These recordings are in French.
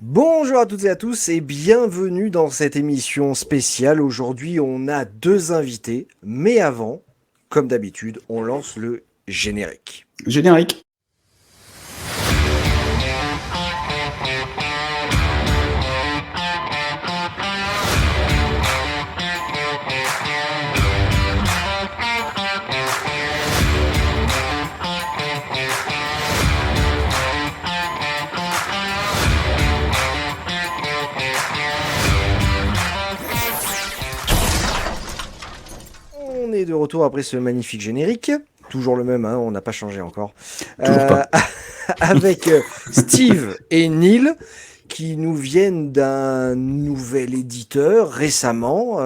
Bonjour à toutes et à tous et bienvenue dans cette émission spéciale. Aujourd'hui, on a deux invités, mais avant, comme d'habitude, on lance le générique. Générique. On est de retour après ce magnifique générique. Toujours le même, hein, on n'a pas changé encore. Toujours Euh, pas. avec Steve et Neil qui nous viennent d'un nouvel éditeur récemment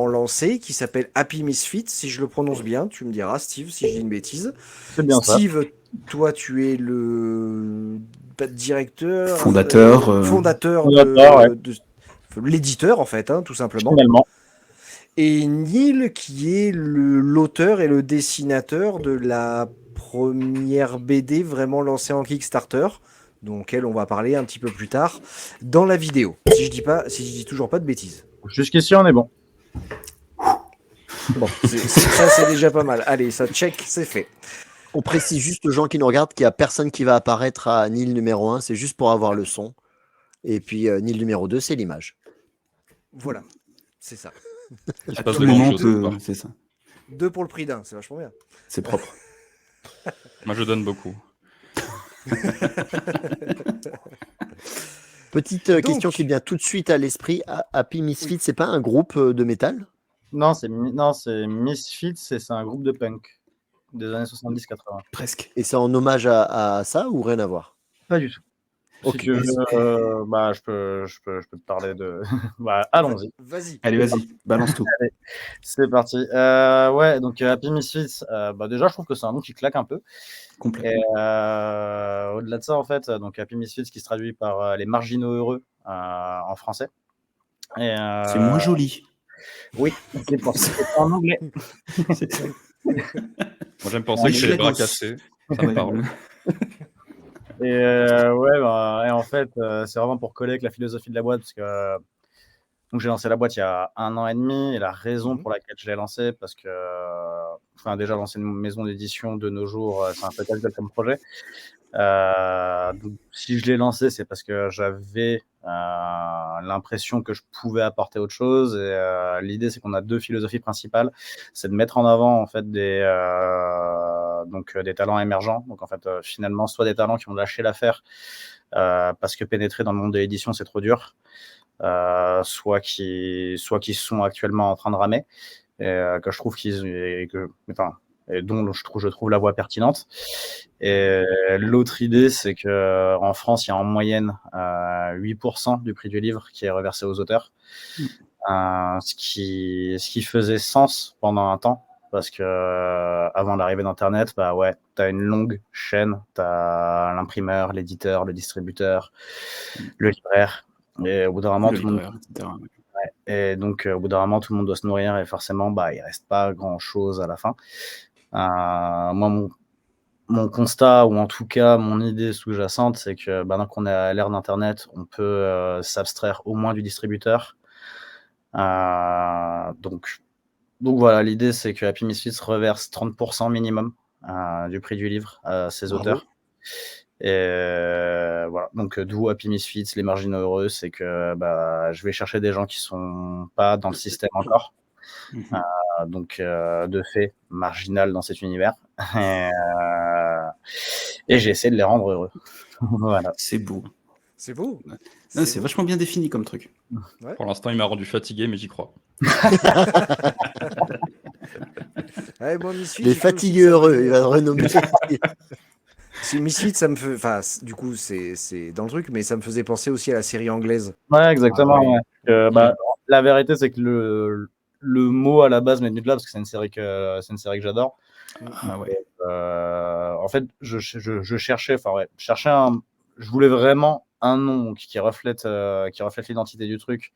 lancé, qui s'appelle Happy Misfits, si je le prononce bien. Tu me diras, Steve, si je dis une bêtise. C'est bien ça. Steve, toi, tu es le directeur, Fondateur. fondateur Fondateur, ouais, de l'éditeur, en fait, hein, tout simplement. finalement. Et Neil, qui est l'auteur et le dessinateur de la première BD vraiment lancée en Kickstarter, dont on va parler un petit peu plus tard dans la vidéo. Si je dis toujours pas de bêtises. Jusqu'ici, on est bon. Bon, ça c'est déjà pas mal. Allez, ça check, c'est fait. On précise juste aux gens qui nous regardent qu'il n'y a personne qui va apparaître à Nil numéro 1, c'est juste pour avoir le son. Et puis Nil numéro 2, c'est l'image. Voilà, c'est ça. À se passe tout de moment, grand-chose ce soir. c'est ça. Deux pour le prix d'un, c'est vachement bien. C'est propre. Moi, je donne beaucoup. Petite Donc- question qui me vient tout de suite à l'esprit. Happy Misfits, c'est pas un groupe de métal? Non, c'est Misfits et c'est un groupe de punk des années 70-80. Presque. Et c'est en hommage à ça ou rien à voir? Pas du tout. Ok. Si tu veux, je peux te parler de. Allons-y. Vas-y. Allez, vas-y, balance tout. C'est parti. Ouais, donc Happy Misfits, déjà, je trouve que c'est un nom qui claque un peu. Complet. Et au-delà de ça, en fait, donc Happy Misfits qui se traduit par les marginaux heureux en français. Et, C'est moins joli. Oui, c'est pour ça que c'est en anglais. Moi, j'aime penser que c'est les bras cassés. Ça me parle. Et et en fait, c'est vraiment pour coller avec la philosophie de la boîte, parce que donc j'ai lancé la boîte il y a 1 an et demi, et la raison pour laquelle je l'ai lancée, parce que déjà lancer une maison d'édition de nos jours, c'est un peu casse-gueule comme projet. Donc, si je l'ai lancé, c'est parce que j'avais l'impression que je pouvais apporter autre chose. Et l'idée, c'est qu'on a 2 philosophies principales. C'est de mettre en avant en fait des talents émergents. Donc en fait, finalement, soit des talents qui ont lâché l'affaire parce que pénétrer dans le monde de l'édition, c'est trop dur, soit qui sont actuellement en train de ramer, et que je trouve et dont je trouve la voie pertinente. Et l'autre idée, c'est que en France, il y a en moyenne 8% du prix du livre qui est reversé aux auteurs, ce qui faisait sens pendant un temps, parce que avant l'arrivée d'Internet, t'as une longue chaîne, t'as l'imprimeur, l'éditeur, le distributeur, le libraire, et au bout d'un moment, Le tout le monde. libraire, etc. Et donc, au bout d'un moment, tout le monde doit se nourrir, et forcément, il reste pas grand-chose à la fin. Moi, mon constat, ou en tout cas mon idée sous-jacente, c'est que maintenant qu'on est à l'ère d'Internet, on peut s'abstraire au moins du distributeur. Donc voilà, l'idée, c'est que Happy Misfits reverse 30% minimum du prix du livre à ses Bravo. auteurs. Et voilà, donc d'où Happy Misfits, les marginaux heureux, c'est que je vais chercher des gens qui sont pas dans le système encore, donc de fait marginal dans cet univers, et j'ai essayé de les rendre heureux. Voilà. C'est beau. C'est beau. Non, c'est vachement bien défini comme truc. Pour l'instant, il m'a rendu fatigué, mais j'y crois. Ouais, moi, Misfits, Les il faut aussi fatigués que ça heureux, me- il va le renommer. Si Misfits, ça me fait. Enfin, du coup, c'est dans le truc, mais ça me faisait penser aussi à la série anglaise. Ouais, exactement. oui. Ouais. La vérité, c'est que le mot à la base m'est venu de là, parce que c'est une série que j'adore. Ah ouais. En fait, je cherchais, je voulais vraiment un nom qui reflète l'identité du truc,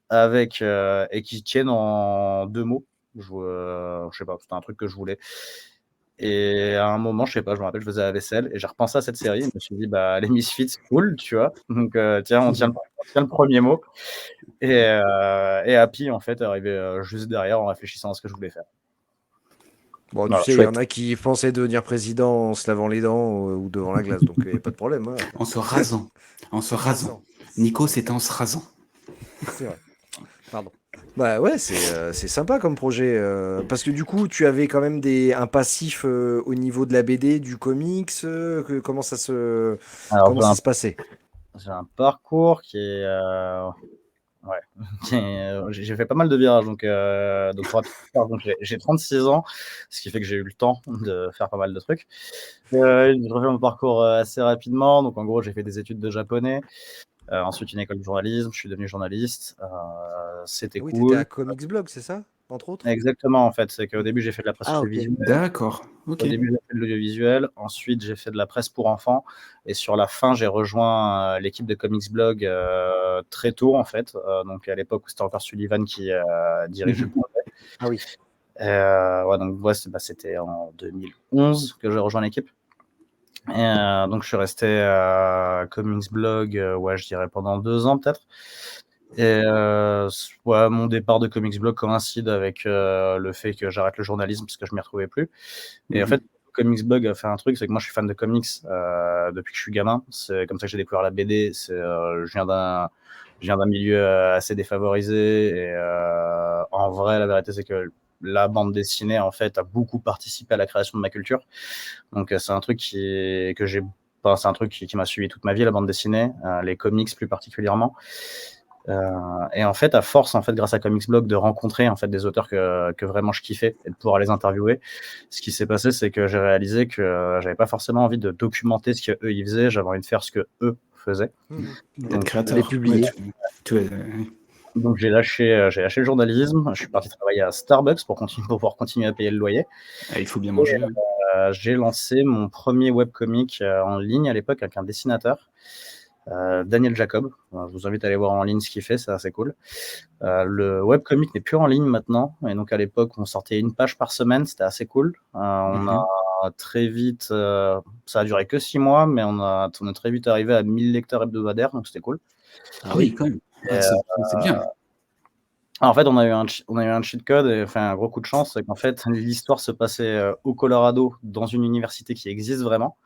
avec et qui tienne en 2 mots. Je sais pas, c'était un truc que je voulais. Et à un moment, je sais pas, je me rappelle, je faisais la vaisselle et j'ai repensé à cette série. Je me suis dit, bah, les Misfits, cool, tu vois. Donc, tiens, on tient le premier mot. Et Happy, en fait, est arrivé juste derrière en réfléchissant à ce que je voulais faire. Bon, tu Voilà, sais, il y en chouette. a qui pensaient devenir président en se lavant les dents ou devant la glace, donc il n'y a pas de problème. Hein. En se rasant. En se rasant. Nico, c'était en se rasant. C'est vrai. Pardon. Bah ouais, c'est sympa comme projet. Parce que du coup, tu avais quand même un passif au niveau de la BD, du comics. Comment Alors, comment ça se passait? j'ai un parcours qui est. Ouais. J'ai fait pas mal de virages, donc pour être clair, donc j'ai 36 ans, ce qui fait que j'ai eu le temps de faire pas mal de trucs. Je refais mon parcours assez rapidement. Donc en gros, j'ai fait des études de japonais, ensuite une école de journalisme, je suis devenu journaliste. C'était Oui, t'étais à cool. Comics Blog, c'est ça, entre autres? Exactement, en fait, c'est qu'au début, j'ai fait de la presse Ah, ok. audiovisuelle. D'accord. Ok. Au début, j'ai fait de l'audiovisuel. Ensuite, j'ai fait de la presse pour enfants. Et sur la fin, j'ai rejoint l'équipe de Comics Blog très tôt, en fait. Donc, à l'époque où c'était encore Sullivan qui dirigeait le projet. Ah oui. Ouais, donc, ouais, c'était en 2011 que j'ai rejoint l'équipe. Et donc, je suis resté à Comics Blog, ouais, je dirais pendant 2 ans, peut-être. Et ouais, mon départ de Comics Blog coïncide avec le fait que j'arrête le journalisme parce que je m'y retrouvais plus. Et en fait, Comics Blog a fait un truc, c'est que moi je suis fan de comics depuis que je suis gamin. C'est comme ça que j'ai découvert la BD. Je viens d'un milieu assez défavorisé. Et en vrai, la vérité, c'est que la bande dessinée, en fait, a beaucoup participé à la création de ma culture. Donc c'est un truc c'est un truc qui m'a suivi toute ma vie, la bande dessinée, les comics plus particulièrement. Et en fait, à force, en fait, grâce à Comics Blog, de rencontrer en fait des auteurs que vraiment je kiffais et de pouvoir les interviewer, ce qui s'est passé, c'est que j'ai réalisé que j'avais pas forcément envie de documenter ce qu'eux ils faisaient, j'avais envie de faire ce que eux faisaient. D'être créateur. les publier. Ouais, Donc j'ai lâché le journalisme, je suis parti travailler à Starbucks pour pouvoir continuer à payer le loyer. il faut bien manger. J'ai lancé mon premier webcomic en ligne à l'époque avec un dessinateur. Daniel Jacob, je vous invite à aller voir en ligne ce qu'il fait, c'est assez cool. Le webcomic n'est plus en ligne maintenant, et donc à l'époque on sortait une page par semaine, c'était assez cool. On a très vite, ça a duré que 6 mois, mais on est très vite arrivé à 1000 lecteurs hebdomadaires, donc c'était cool. Ah oui, quand même. C'est bien. En fait, on a eu un cheat code, et enfin un gros coup de chance, c'est qu'en fait l'histoire se passait au Colorado, dans une université qui existe vraiment.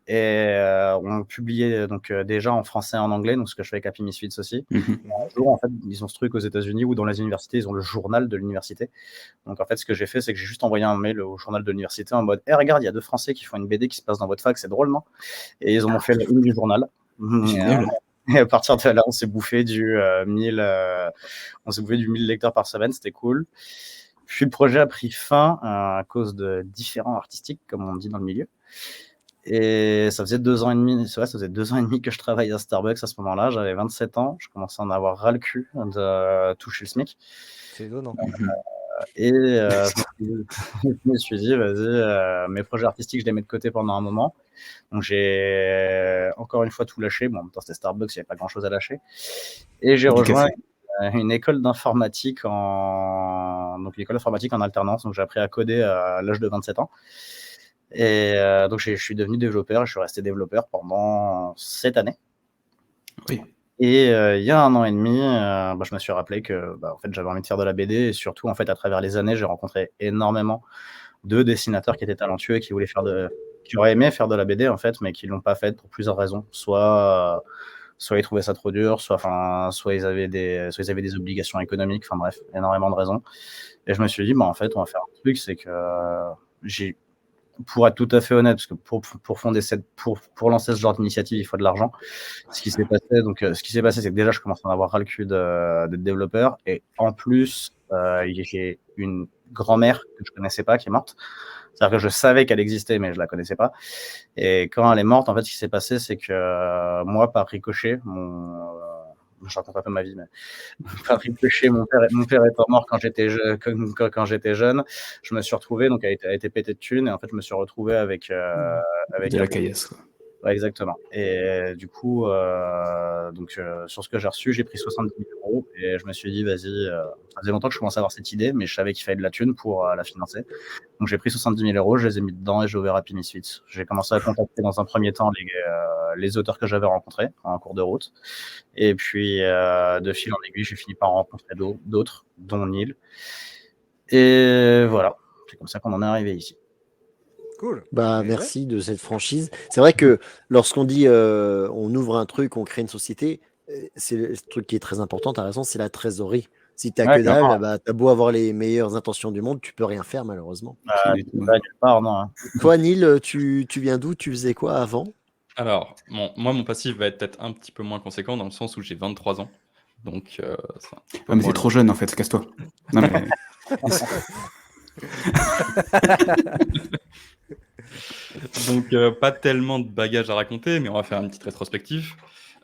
Et on publiait donc déjà en français et en anglais, donc ce que je fais avec Happy Misfits aussi. Et un jour, en fait, ils ont ce truc aux États-Unis où dans les universités, ils ont le journal de l'université. Donc en fait, ce que j'ai fait, c'est que j'ai juste envoyé un mail au journal de l'université en mode regarde, il y a 2 Français qui font une BD qui se passe dans votre fac, c'est drôle, non? Et ils ont fait la une du journal. Génial. Et à partir de là, on s'est bouffé du 1000 lecteurs par semaine, c'était cool. Puis le projet a pris fin à cause de différents artistiques, comme on dit dans le milieu. Et ça faisait 2 ans et demi, c'est vrai, ça faisait 2 ans et demi que je travaillais à Starbucks à ce moment-là. J'avais 27 ans, je commençais à en avoir ras le cul de toucher le SMIC. C'est étonnant. Et je me suis dit, vas-y, mes projets artistiques, je les mets de côté pendant un moment. Donc j'ai encore une fois tout lâché. Bon, en même temps, c'était Starbucks, il n'y avait pas grand-chose à lâcher. Et j'ai rejoint une école d'informatique donc l'école d'informatique en alternance. Donc j'ai appris à coder à l'âge de 27 ans. Et donc je suis devenu développeur et je suis resté développeur pendant 7 années. Oui. Et il y a 1 an et demi, je me suis rappelé que en fait, j'avais envie de faire de la BD. Et surtout, en fait, à travers les années, j'ai rencontré énormément de dessinateurs qui étaient talentueux et qui auraient aimé faire de la BD, en fait, mais qui l'ont pas fait pour plusieurs raisons. Soit ils trouvaient ça trop dur, soit ils avaient des obligations économiques, enfin bref, énormément de raisons. Et je me suis dit, en fait, on va faire un truc, c'est que pour être tout à fait honnête, parce que pour lancer ce genre d'initiative, il faut de l'argent. Ce qui s'est passé, c'est que déjà, je commence à en avoir ras le cul d'être développeur. Et en plus, j'ai une grand-mère que je connaissais pas qui est morte. C'est-à-dire que je savais qu'elle existait, mais je la connaissais pas. Et quand elle est morte, en fait, ce qui s'est passé, c'est que moi, par ricochet, je raconte un peu ma vie, mais par ricochet, mon père étant mort quand j'étais jeune, je me suis retrouvé, donc elle a été pété de thunes, et en fait, je me suis retrouvé avec de la caillasse, quoi. Ouais, exactement. Et du coup, Donc, sur ce que j'ai reçu, j'ai pris 70 000 € et je me suis dit, vas-y, ça faisait longtemps que je commençais à avoir cette idée, mais je savais qu'il fallait de la thune pour la financer. Donc, j'ai pris 70 000 €, je les ai mis dedans et j'ai ouvert Happy Misfits. J'ai commencé à contacter dans un premier temps les auteurs que j'avais rencontrés en cours de route. Et puis, de fil en aiguille, j'ai fini par en rencontrer d'autres, dont Neil. Et voilà, c'est comme ça qu'on en est arrivé ici. Cool. Bah, Et merci de cette franchise. C'est vrai que lorsqu'on dit on ouvre un truc, on crée une société, c'est le truc qui est très important, tu as raison, c'est la trésorerie. Si tu Ouais, que dalle, clairement. bah, tu as beau avoir les meilleures intentions du monde, tu peux rien faire malheureusement. Rien du Tu tout. vas nulle part, non. Hein. Toi, Neil, tu viens d'où? Tu faisais quoi avant? Alors, moi, mon passif va être peut-être un petit peu moins conséquent dans le sens où j'ai 23 ans. Donc, c'est un petit peu Ah, mais moins c'est trop jeune en fait, casse-toi. Non, mais... Donc, pas tellement de bagages à raconter, mais on va faire une petite rétrospective.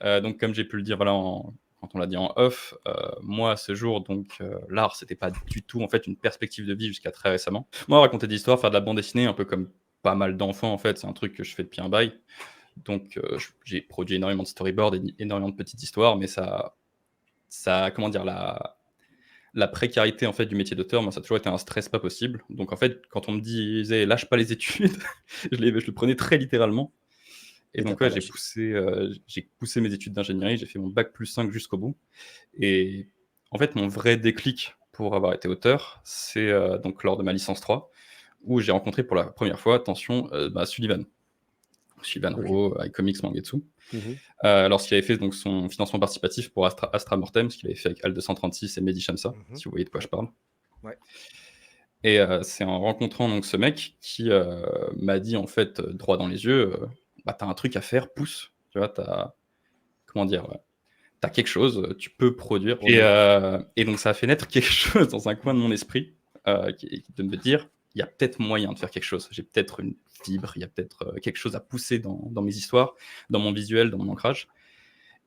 Donc, comme j'ai pu le dire, voilà, quand on l'a dit en off, moi, à ce jour, donc, l'art, c'était pas du tout, en fait, une perspective de vie jusqu'à très récemment. Moi, raconter des histoires, faire de la bande dessinée, un peu comme pas mal d'enfants, en fait, c'est un truc que je fais depuis un bail. Donc, j'ai produit énormément de storyboards et énormément de petites histoires, mais comment dire, la précarité en fait du métier d'auteur, moi ça a toujours été un stress pas possible. Donc en fait, quand on me disait lâche pas les études, je le prenais très littéralement. Et Et t'as donc pas ouais, lâché. j'ai poussé mes études d'ingénierie, j'ai fait mon bac plus 5 jusqu'au bout. Et en fait, mon vrai déclic pour avoir été auteur, c'est donc lors de ma licence 3, où j'ai rencontré pour la première fois, attention, Sullivan Ok. Rowe, iComics Mangetsu. Mhm. Lorsqu'il avait fait donc, son financement participatif pour Astra Mortem, ce qu'il avait fait avec Al 236 et Mehdi Shamsa, si vous voyez de quoi je parle. Ouais. Et c'est en rencontrant donc, ce mec qui m'a dit en fait droit dans les yeux, t'as un truc à faire, pousse, tu vois, comment dire, t'as quelque chose, tu peux produire. Et donc ça a fait naître quelque chose dans un coin de mon esprit, de me dire, il y a peut-être moyen de faire quelque chose. J'ai peut-être une fibre, il y a peut-être quelque chose à pousser dans mes histoires, dans mon visuel, dans mon ancrage.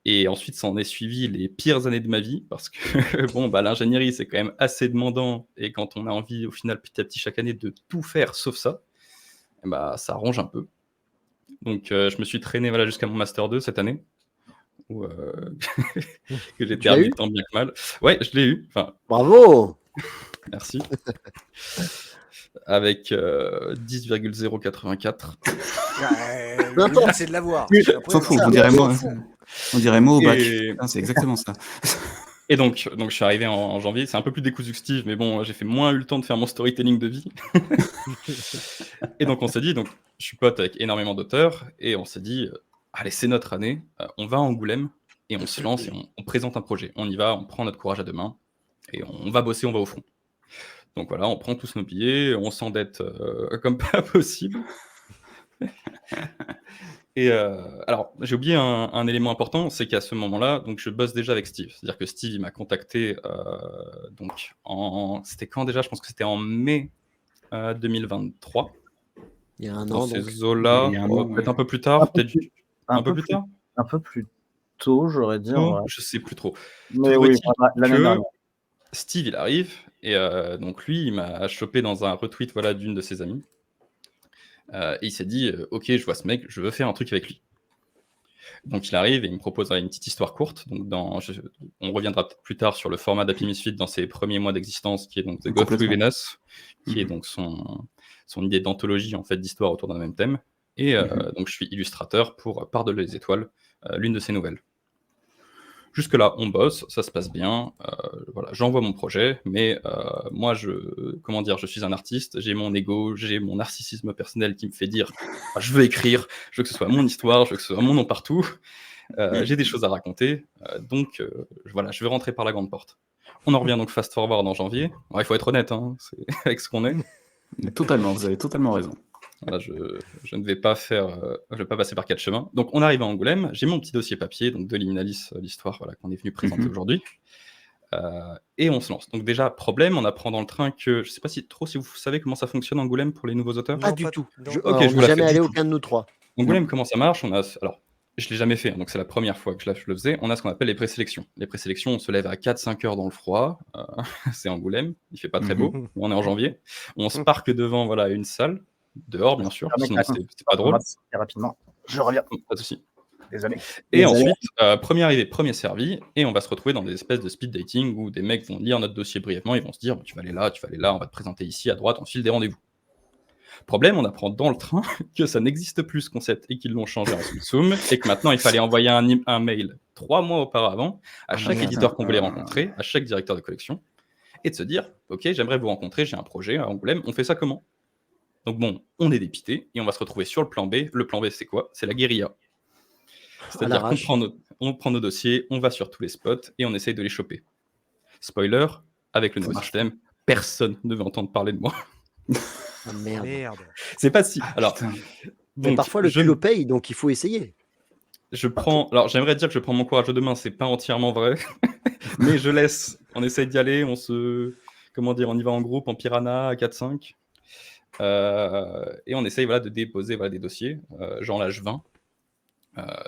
Et ensuite, ça en est suivi les pires années de ma vie, parce que bon, l'ingénierie, c'est quand même assez demandant, et quand on a envie, au final, petit à petit, chaque année, de tout faire sauf ça, ça ronge un peu. Donc, je me suis traîné jusqu'à mon Master 2 cette année, où, que j'ai Tu l'as eu? terminé tant bien que mal. Ouais, je l'ai eu, enfin, Bravo! merci. Avec 10,084. L'important, c'est de l'avoir. On s'en fout, Après, on dirait s'en moi. fout. On dirait moi au bac. Et- Putain, c'est exactement ça. Et donc je suis arrivé en janvier, c'est un peu plus décousu que Steve, mais bon, j'ai fait moins eu le temps de faire mon storytelling de vie. Et donc on s'est dit, donc je suis pote avec énormément d'auteurs, et on s'est dit, allez, c'est notre année, on va à Angoulême, et on se lance, et on présente un projet. On y va, on prend notre courage à deux mains, et on va bosser, on va au front. Donc voilà, on prend tous nos billets, on s'endette comme pas possible. Et alors, j'ai oublié un élément important, c'est qu'à ce moment-là, donc je bosse déjà avec Steve. C'est-à-dire que Steve, il m'a contacté, donc c'était quand déjà? Je pense que c'était en mai 2023. Il y a un Dans an, ces donc. eaux-là, Il y a un an, peut-être ouais. un peu plus tard, peut-être Un un peu plus tard. Un peu plus tôt, j'aurais dit. Non, Ouais. je sais plus trop. Mais Toujours oui, est-il l'année que dernière. Steve, il arrive, et donc lui, il m'a chopé dans un retweet d'une de ses amies. Et il s'est dit, ok, je vois ce mec, je veux faire un truc avec lui. Donc il arrive et il me propose une petite histoire courte. Donc on reviendra peut-être plus tard sur le format d'Happy Misfit dans ses premiers mois d'existence, qui est donc The Ghost Complètement. Within Us, qui est donc son idée d'anthologie en fait d'histoire autour d'un même thème. Et donc je suis illustrateur pour Par de les étoiles, l'une de ses nouvelles. Jusque-là, on bosse, ça se passe bien. Voilà, j'envoie mon projet, mais moi, je suis un artiste, j'ai mon ego, j'ai mon narcissisme personnel qui me fait dire je veux écrire, je veux que ce soit mon histoire, je veux que ce soit mon nom partout. J'ai des choses à raconter, donc voilà, je vais rentrer par la grande porte. On en revient donc fast forward en janvier. Alors, il faut être honnête, hein, c'est avec ce qu'on est. Totalement, vous avez totalement raison. Voilà, je ne vais pas je vais pas passer par quatre chemins. Donc, on arrive à Angoulême. J'ai mon petit dossier papier, donc de Liminalis, l'histoire, voilà, qu'on est venu présenter aujourd'hui. Et on se lance. Donc déjà, problème, on apprend dans le train que, je sais pas si vous savez comment ça fonctionne Angoulême pour les nouveaux auteurs. Pas Non, du pas- tout. non. Ok, On je vous n'est la jamais fais. allé aucun de nous trois. Angoulême, comment ça marche? Alors, je l'ai jamais fait, hein, donc c'est la première fois que je le faisais. On a ce qu'on appelle les présélections. Les présélections, on se lève à 4-5 heures dans le froid. C'est Angoulême, il fait pas très beau. On est en janvier. On se parque devant une salle, dehors bien sûr, sinon c'est pas drôle. Rapidement. Je reviens. Pas de souci. Désolé. Et Désolé. ensuite, premier arrivé, premier servi, et on va se retrouver dans des espèces de speed dating où des mecs vont lire notre dossier brièvement, ils vont se dire tu vas aller là, on va te présenter ici à droite, on file des rendez-vous. Problème, on apprend dans le train que ça n'existe plus ce concept et qu'ils l'ont changé en Zoom et que maintenant il fallait envoyer un mail 3 mois auparavant à chaque merde. éditeur qu'on voulait rencontrer, à chaque directeur de collection, et de se dire ok, j'aimerais vous rencontrer, j'ai un projet à Angoulême, on fait ça comment? Donc bon, on est dépité et on va se retrouver sur le plan B. Le plan B, c'est quoi? C'est la guérilla. C'est-à-dire qu'on prend nos dossiers, on va sur tous les spots et on essaye de les choper. Spoiler, avec le nouveau système, personne ne veut entendre parler de moi. Ah, merde. Merde. C'est pas si. Alors, Putain. Mais donc, parfois, le culot paye, donc il faut essayer. Alors, j'aimerais dire que je prends mon courage de main, c'est pas entièrement vrai, mais je laisse. On essaye d'y aller, on y va en groupe, en piranha, à 4-5. Et on essaye de déposer des dossiers. Genre l'âge 20.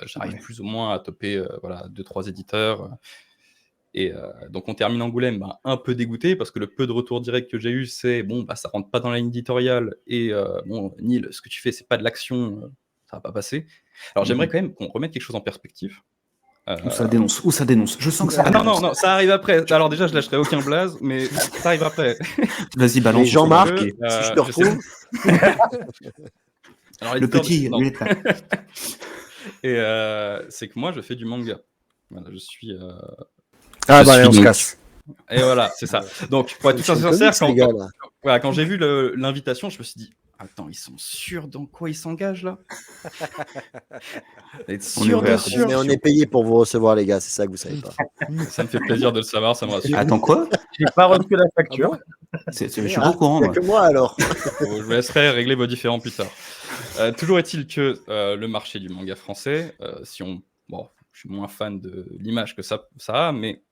J'arrive plus ou moins à toper 2-3 éditeurs. Et donc on termine Angoulême un peu dégoûté parce que le peu de retour direct que j'ai eu, c'est ça rentre pas dans la ligne éditoriale. Et Neil, ce que tu fais, c'est pas de l'action, ça va pas passer. Alors j'aimerais quand même qu'on remette quelque chose en perspective. Où ça dénonce. Je sens que ça Ah dénonce. non, ça arrive après. Alors déjà, je lâcherai aucun blaze, mais ça arrive après. Vas-y, balance. Et Jean-Marc, que, si je te je sais retrouve, Alors, Le l'éditeur petit, non. lui, est là. Et c'est que moi, je fais du manga. Voilà, je suis. Ah Je bah, suis allez, on se donc- casse. Et voilà, c'est ça. Donc, pour être Ils tout à sont fait sincère, comiques, ces gars, là. quand j'ai vu l'invitation, je me suis dit, attends, ils sont sûrs dans quoi ils s'engagent là? Être On est sûr de ouvert. sûr. Mais on est payé pour vous recevoir, les gars, c'est ça que vous savez pas. Ça me fait plaisir de le savoir, ça me rassure. Attends, quoi? J'ai pas reçu la facture. Je suis pas au courant, Il y a moi. que moi alors. Je vous laisserai régler vos différends plus tard. Toujours est-il que le marché du manga français, je suis moins fan de l'image que ça a, mais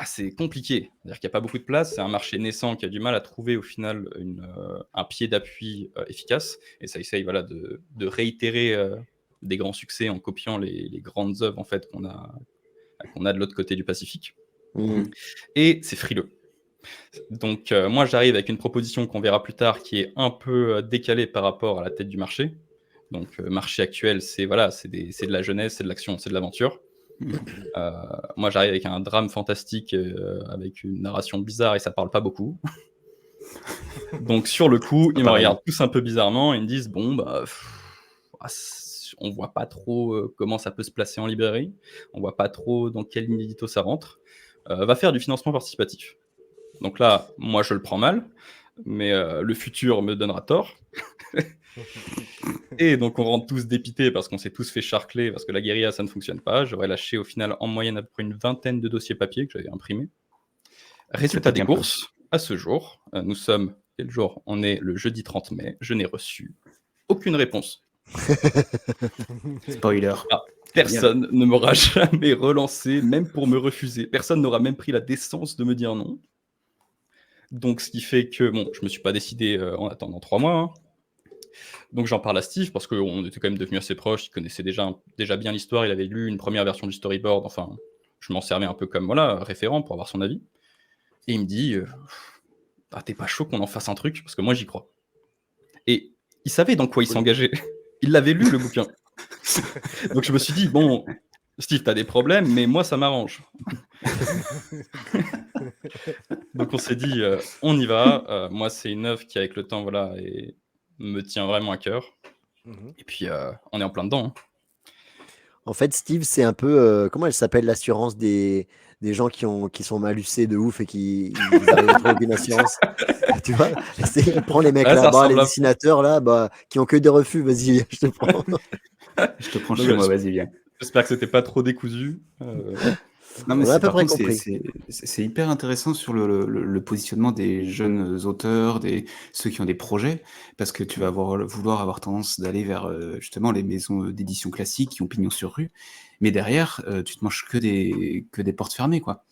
c'est compliqué. C'est-à-dire qu'il n'y a pas beaucoup de place. C'est un marché naissant qui a du mal à trouver au final un pied d'appui efficace. Et ça essaye de réitérer des grands succès en copiant les grandes œuvres en fait, qu'on a de l'autre côté du Pacifique. Et c'est frileux. Donc moi j'arrive avec une proposition qu'on verra plus tard qui est un peu décalée par rapport à la tête du marché. Donc marché actuel, c'est de la jeunesse, c'est de l'action, c'est de l'aventure. Moi j'arrive avec un drame fantastique avec une narration bizarre et ça parle pas beaucoup. Donc sur le coup, ils me regardent tous un peu bizarrement et ils me disent on voit pas trop comment ça peut se placer en librairie, on voit pas trop dans quel ligne édito ça rentre. Va faire du financement participatif. Donc là, moi je le prends mal, mais le futur me donnera tort. Et donc on rentre tous dépités parce qu'on s'est tous fait charcler, parce que la guérilla ça ne fonctionne pas. J'aurais lâché au final en moyenne à peu près une vingtaine de dossiers papier que j'avais imprimés. Résultat des courses, à ce jour, nous sommes, quel jour? On est le jeudi 30 mai, je n'ai reçu aucune réponse. Spoiler. Personne ne m'aura jamais relancé, même pour me refuser. Personne n'aura même pris la décence de me dire non. Donc, ce qui fait que, je me suis pas décidé en attendant 3 mois. Hein. Donc, j'en parle à Steve parce qu'on était quand même devenus assez proches. Il connaissait déjà bien l'histoire. Il avait lu une première version du storyboard. Enfin, je m'en servais un peu comme référent pour avoir son avis. Et il me dit t'es pas chaud qu'on en fasse un truc? Parce que moi, j'y crois. Et il savait dans quoi il s'engageait. Il l'avait lu, le bouquin. Donc, je me suis dit Steve, t'as des problèmes, mais moi, ça m'arrange. Donc, on s'est dit, on y va. Moi, c'est une œuvre qui, avec le temps, me tient vraiment à cœur. Et puis, on est en plein dedans. Hein. En fait, Steve, c'est un peu, comment elle s'appelle, l'assurance des gens qui sont malucés de ouf et qui arrivent à trouver aucune assurance. Tu vois, il prend les mecs là-bas, les dessinateurs là, qui ont que des refus. Vas-y, je te prends. Je te prends chez moi, vas-y, viens. J'espère que c'était pas trop décousu. Non, mais on a à peu près compris. C'est hyper intéressant sur le positionnement des jeunes auteurs, ceux qui ont des projets, parce que tu vas vouloir avoir tendance d'aller vers justement les maisons d'édition classiques qui ont pignon sur rue, mais derrière, tu te manges que des portes fermées, quoi.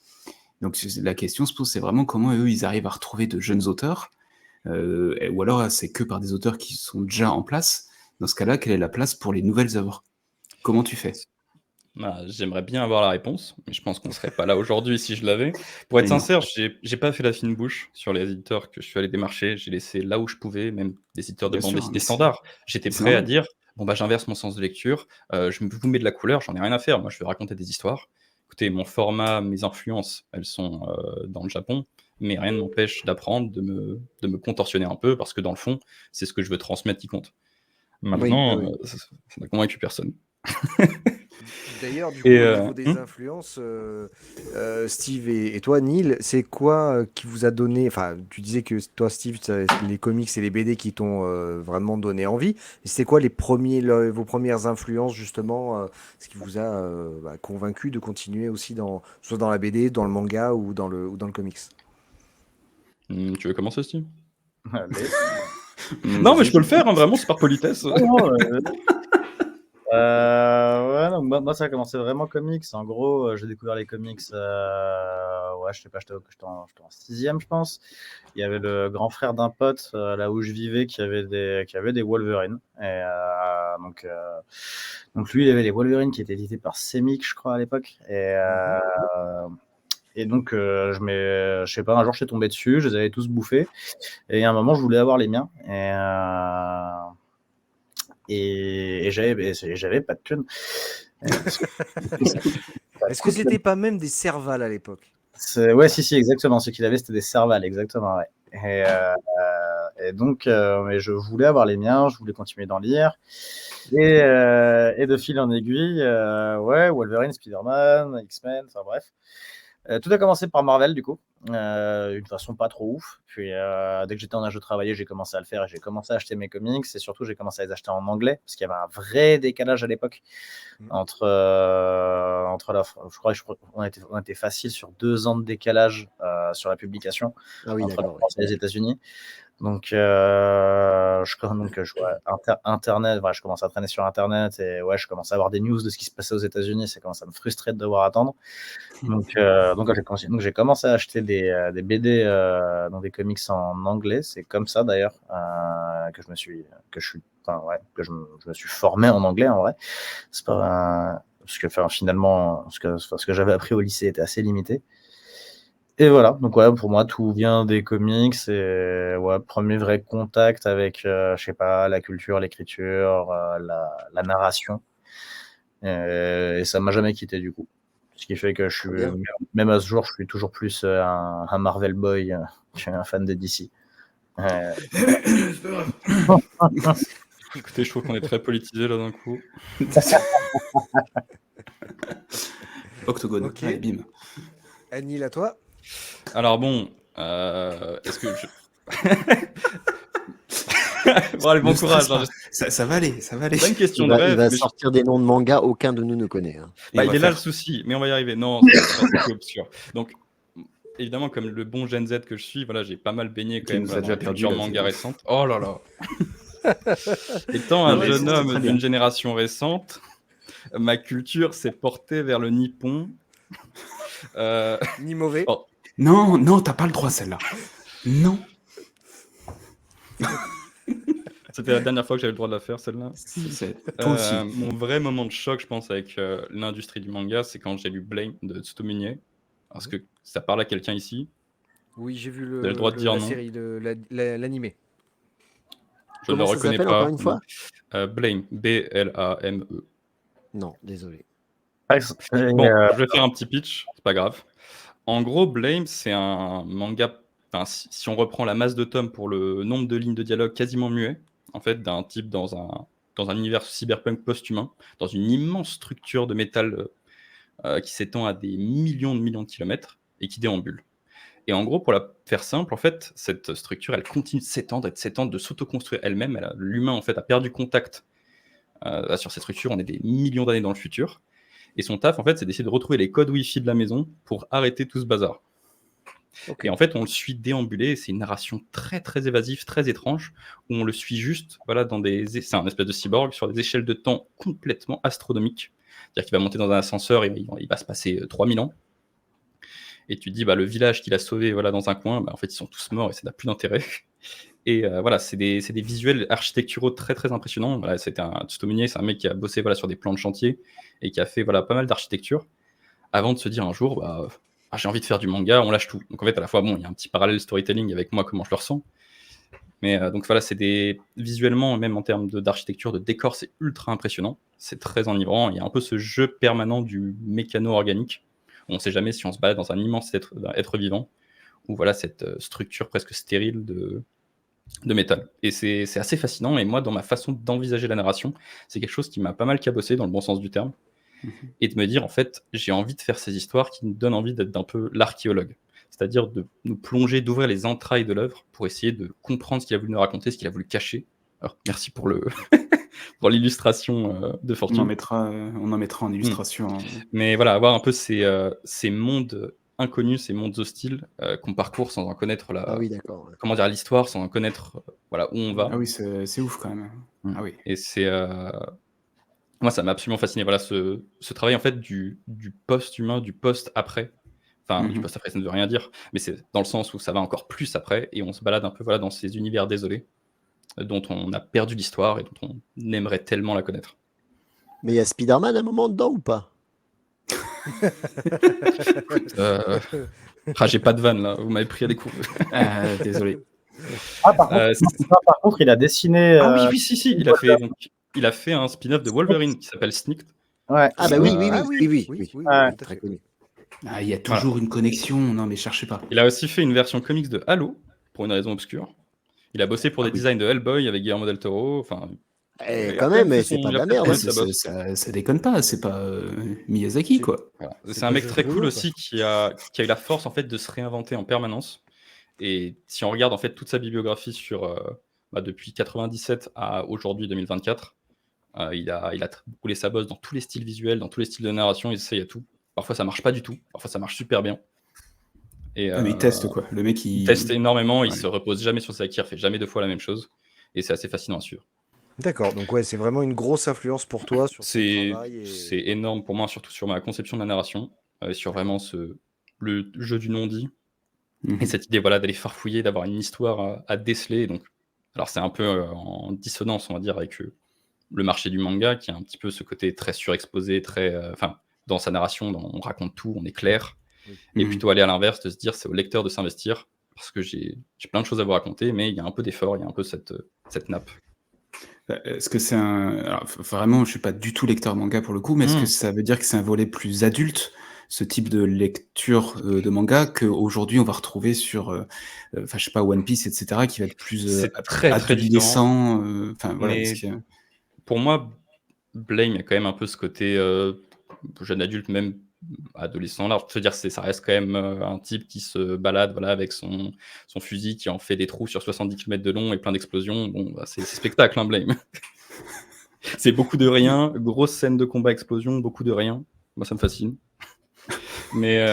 Donc la question se pose, c'est vraiment comment eux, ils arrivent à retrouver de jeunes auteurs, ou alors c'est que par des auteurs qui sont déjà en place. Dans ce cas-là, quelle est la place pour les nouvelles œuvres? Comment tu fais? J'aimerais bien avoir la réponse, mais je pense qu'on serait pas là aujourd'hui si je l'avais. Pour être sincère, j'ai pas fait la fine bouche sur les éditeurs que je suis allé démarcher. J'ai laissé là où je pouvais, même des éditeurs de bande dessinée standard. J'étais prêt à dire bon bah j'inverse mon sens de lecture, vous mets de la couleur, j'en ai rien à faire, moi je veux raconter des histoires. Écoutez, mon format, mes influences, elles sont dans le Japon, mais rien ne m'empêche d'apprendre, de me contorsionner un peu, parce que dans le fond, c'est ce que je veux transmettre qui compte. Oui, Maintenant, oui. ça n'a convaincu personne. D'ailleurs, du coup, Et au niveau des influences, Steve et toi, Neil, c'est quoi qui vous a donné... Enfin, tu disais que toi, Steve, c'est les comics et les BD qui t'ont vraiment donné envie. Et c'est quoi vos premières influences, justement, ce qui vous a convaincu de continuer aussi soit dans la BD, dans le manga ou dans le comics? tu veux commencer, Steve? Allez. Non, mais je peux le faire, hein, vraiment, c'est par politesse. Ouais, donc moi, ça a commencé vraiment comics. En gros, j'ai découvert les comics, ouais, je sais pas, j'étais en 6e, je pense. Il y avait le grand frère d'un pote, là où je vivais, qui avait des Wolverine. Et donc lui, il avait les Wolverine qui étaient édités par Semic, je crois, à l'époque. Et donc, je sais pas, un jour, je suis tombé dessus, je les avais tous bouffés. Et à un moment, je voulais avoir les miens. Et j'avais pas de thunes. Est-ce que c'était pas même des Servals à l'époque? Ouais, si, exactement. Ce qu'il avait, c'était des Servals, exactement, ouais. Et donc, mais je voulais avoir les miens, je voulais continuer d'en lire. Et de fil en aiguille, ouais, Wolverine, Spider-Man, X-Men, enfin bref. Tout a commencé par Marvel, du coup, d'une façon pas trop ouf. Puis dès que j'étais en âge de travailler, j'ai commencé à le faire et j'ai commencé à acheter mes comics. Et surtout, j'ai commencé à les acheter en anglais parce qu'il y avait un vrai décalage à l'époque entre je crois qu'on était facile sur 2 ans de décalage sur la publication entre la France et les États-Unis. Donc, Internet, je commençais à traîner sur Internet et ouais, je commençais à avoir des news de ce qui se passait aux États-Unis. Ça commençait à me frustrer de devoir attendre. Donc j'ai commencé à acheter des BD, donc des comics en anglais. C'est comme ça d'ailleurs que je me suis formé en anglais en vrai. C'est pas parce que finalement ce que j'avais appris au lycée était assez limité. Et voilà, donc ouais, pour moi tout vient des comics et ouais, premier vrai contact avec je sais pas, la culture, l'écriture, la narration. Et ça m'a jamais quitté du coup. Ce qui fait que même à ce jour, je suis toujours plus un Marvel boy qu'un fan de DC. Écoutez, je trouve qu'on est très politisé là d'un coup. Octogone, Ok. allez, bim. Neil, à toi? Alors bon, est-ce que je... Bon, allez, bon courage. Hein. Ça va aller, ça va aller. Pas une question de rêve. Il va sortir des noms de mangas, aucun de nous ne connaît. Hein. Bah, il est là le souci, mais on va y arriver. Non, c'est obscur. Donc, évidemment, comme le bon Gen Z que je suis, voilà, j'ai pas mal baigné quand même dans la culture manga récente. Oh là là. Étant un jeune homme d'une génération récente, ma culture s'est portée vers le nippon. Ni mauvais. Oh. Non, t'as pas le droit celle-là. Non. C'était la dernière fois que j'avais le droit de la faire, celle-là. Toi aussi. Mon vrai moment de choc, je pense, avec l'industrie du manga, c'est quand j'ai lu Blame de Tsutomu. Parce que ça parle à quelqu'un ici. Oui, j'ai vu le droit de dire la non. série, l'animé. Je ne le reconnais pas. Encore une fois Blame, B-L-A-M-E. Non, désolé. Bon, je vais faire un petit pitch, c'est pas grave. En gros, Blame, c'est un manga, si on reprend la masse de tomes pour le nombre de lignes de dialogue quasiment muet, en fait, d'un type dans un univers cyberpunk post-humain, dans une immense structure de métal qui s'étend à des millions de kilomètres et qui déambule. Et en gros, pour la faire simple, en fait, cette structure, elle continue de s'étendre, de s'autoconstruire elle-même. L'humain, en fait, a perdu contact sur cette structure. On est des millions d'années dans le futur. Et son taf, en fait, c'est d'essayer de retrouver les codes Wi-Fi de la maison pour arrêter tout ce bazar. Okay. Et en fait, on le suit déambuler. C'est une narration très, très évasive, très étrange, où on le suit juste, voilà, c'est un espèce de cyborg sur des échelles de temps complètement astronomiques. C'est-à-dire qu'il va monter dans un ascenseur et il va se passer 3000 ans. Et tu te dis, le village qu'il a sauvé voilà, dans un coin, en fait, ils sont tous morts et ça n'a plus d'intérêt. Et voilà, c'est des visuels architecturaux très, très impressionnants. Voilà, Tsutomu, c'est un mec qui a bossé voilà, sur des plans de chantier et qui a fait voilà, pas mal d'architecture avant de se dire un jour, j'ai envie de faire du manga, on lâche tout. Donc en fait, à la fois, il y a un petit parallèle storytelling avec moi, comment je le ressens. Mais donc voilà, visuellement, même en termes d'architecture, de décor, c'est ultra impressionnant. C'est très enivrant. Il y a un peu ce jeu permanent du mécano-organique. On ne sait jamais si on se balade dans un immense être vivant, ou voilà cette structure presque stérile de métal. Et c'est assez fascinant. Et moi, dans ma façon d'envisager la narration, c'est quelque chose qui m'a pas mal cabossé dans le bon sens du terme. Et de me dire, en fait, j'ai envie de faire ces histoires qui nous donnent envie d'être un peu l'archéologue. C'est-à-dire de nous plonger, d'ouvrir les entrailles de l'œuvre pour essayer de comprendre ce qu'il a voulu nous raconter, ce qu'il a voulu cacher. Alors, merci pour pour l'illustration de On en Fortune. mettra en illustration. Mais voilà, avoir un peu ces mondes inconnus, ces mondes hostiles qu'on parcourt sans en connaître Ah oui, d'accord. Ouais. comment dire, l'histoire, sans en connaître voilà, où on va. Ah oui, c'est ouf quand même. Ah oui. Et moi, ça m'a absolument fasciné. Voilà, ce travail en fait du post-humain, du post-après. Enfin, du post-après, ça ne veut rien dire, mais c'est dans le sens où ça va encore plus après, et on se balade un peu voilà, dans ces univers désolés, dont on a perdu l'histoire et dont on aimerait tellement la connaître. Mais il y a Spider-Man à un moment dedans ou pas? J'ai pas de vanne là, vous m'avez pris à découvert. Désolé. Par contre, il a dessiné. Ah oui, si, il a fait un spin-off de Wolverine qui s'appelle Sneaked. Ouais. Ah bah oui, très connu. Ah, il y a toujours une connexion. Non, mais cherchez pas. Il a aussi fait une version comics de Halo, pour une raison obscure. Il a bossé pour des designs de Hellboy avec Guillermo del Toro. Enfin, quand même, mais c'est pas de la merde. Ça déconne pas, c'est pas Miyazaki, quoi. Voilà. C'est un mec très cool aussi qui a eu la force en fait de se réinventer en permanence. Et si on regarde en fait toute sa bibliographie depuis 97 à aujourd'hui 2024, il a roulé sa bosse dans tous les styles visuels, dans tous les styles de narration, il essaye à tout. Parfois ça marche pas du tout, parfois ça marche super bien. Et, mais il teste quoi, le mec il teste énormément, il se repose jamais sur ses acquis, il refait jamais 2 fois la même chose, et c'est assez fascinant à suivre. D'accord, donc ouais, c'est vraiment une grosse influence pour toi sur ton travail. C'est énorme pour moi, surtout sur ma conception de la narration, sur vraiment le jeu du non-dit, et cette idée voilà, d'aller farfouiller, d'avoir une histoire à déceler. Donc, alors c'est un peu en dissonance, on va dire, avec le marché du manga, qui a un petit peu ce côté très surexposé, dans sa narration, on raconte tout, on est clair, et plutôt aller à l'inverse, de se dire c'est au lecteur de s'investir, parce que j'ai plein de choses à vous raconter, mais il y a un peu d'effort, il y a un peu cette nappe. Est-ce que c'est alors, vraiment, je suis pas du tout lecteur manga pour le coup, mais est-ce que ça veut dire que c'est un volet plus adulte, ce type de lecture de manga, qu'aujourd'hui on va retrouver sur, je sais pas, One Piece, etc., qui va être plus très adolescent. Voilà, pour moi, Blame, il y a quand même un peu ce côté jeune adulte, même adolescent là. Je veux dire, ça reste quand même un type qui se balade voilà, avec son fusil, qui en fait des trous sur 70 km de long et plein d'explosions. Bon, bah, c'est spectacle, hein, Blame. C'est beaucoup de rien, grosse scène de combat, explosion, beaucoup de rien. Moi, ça me fascine. Mais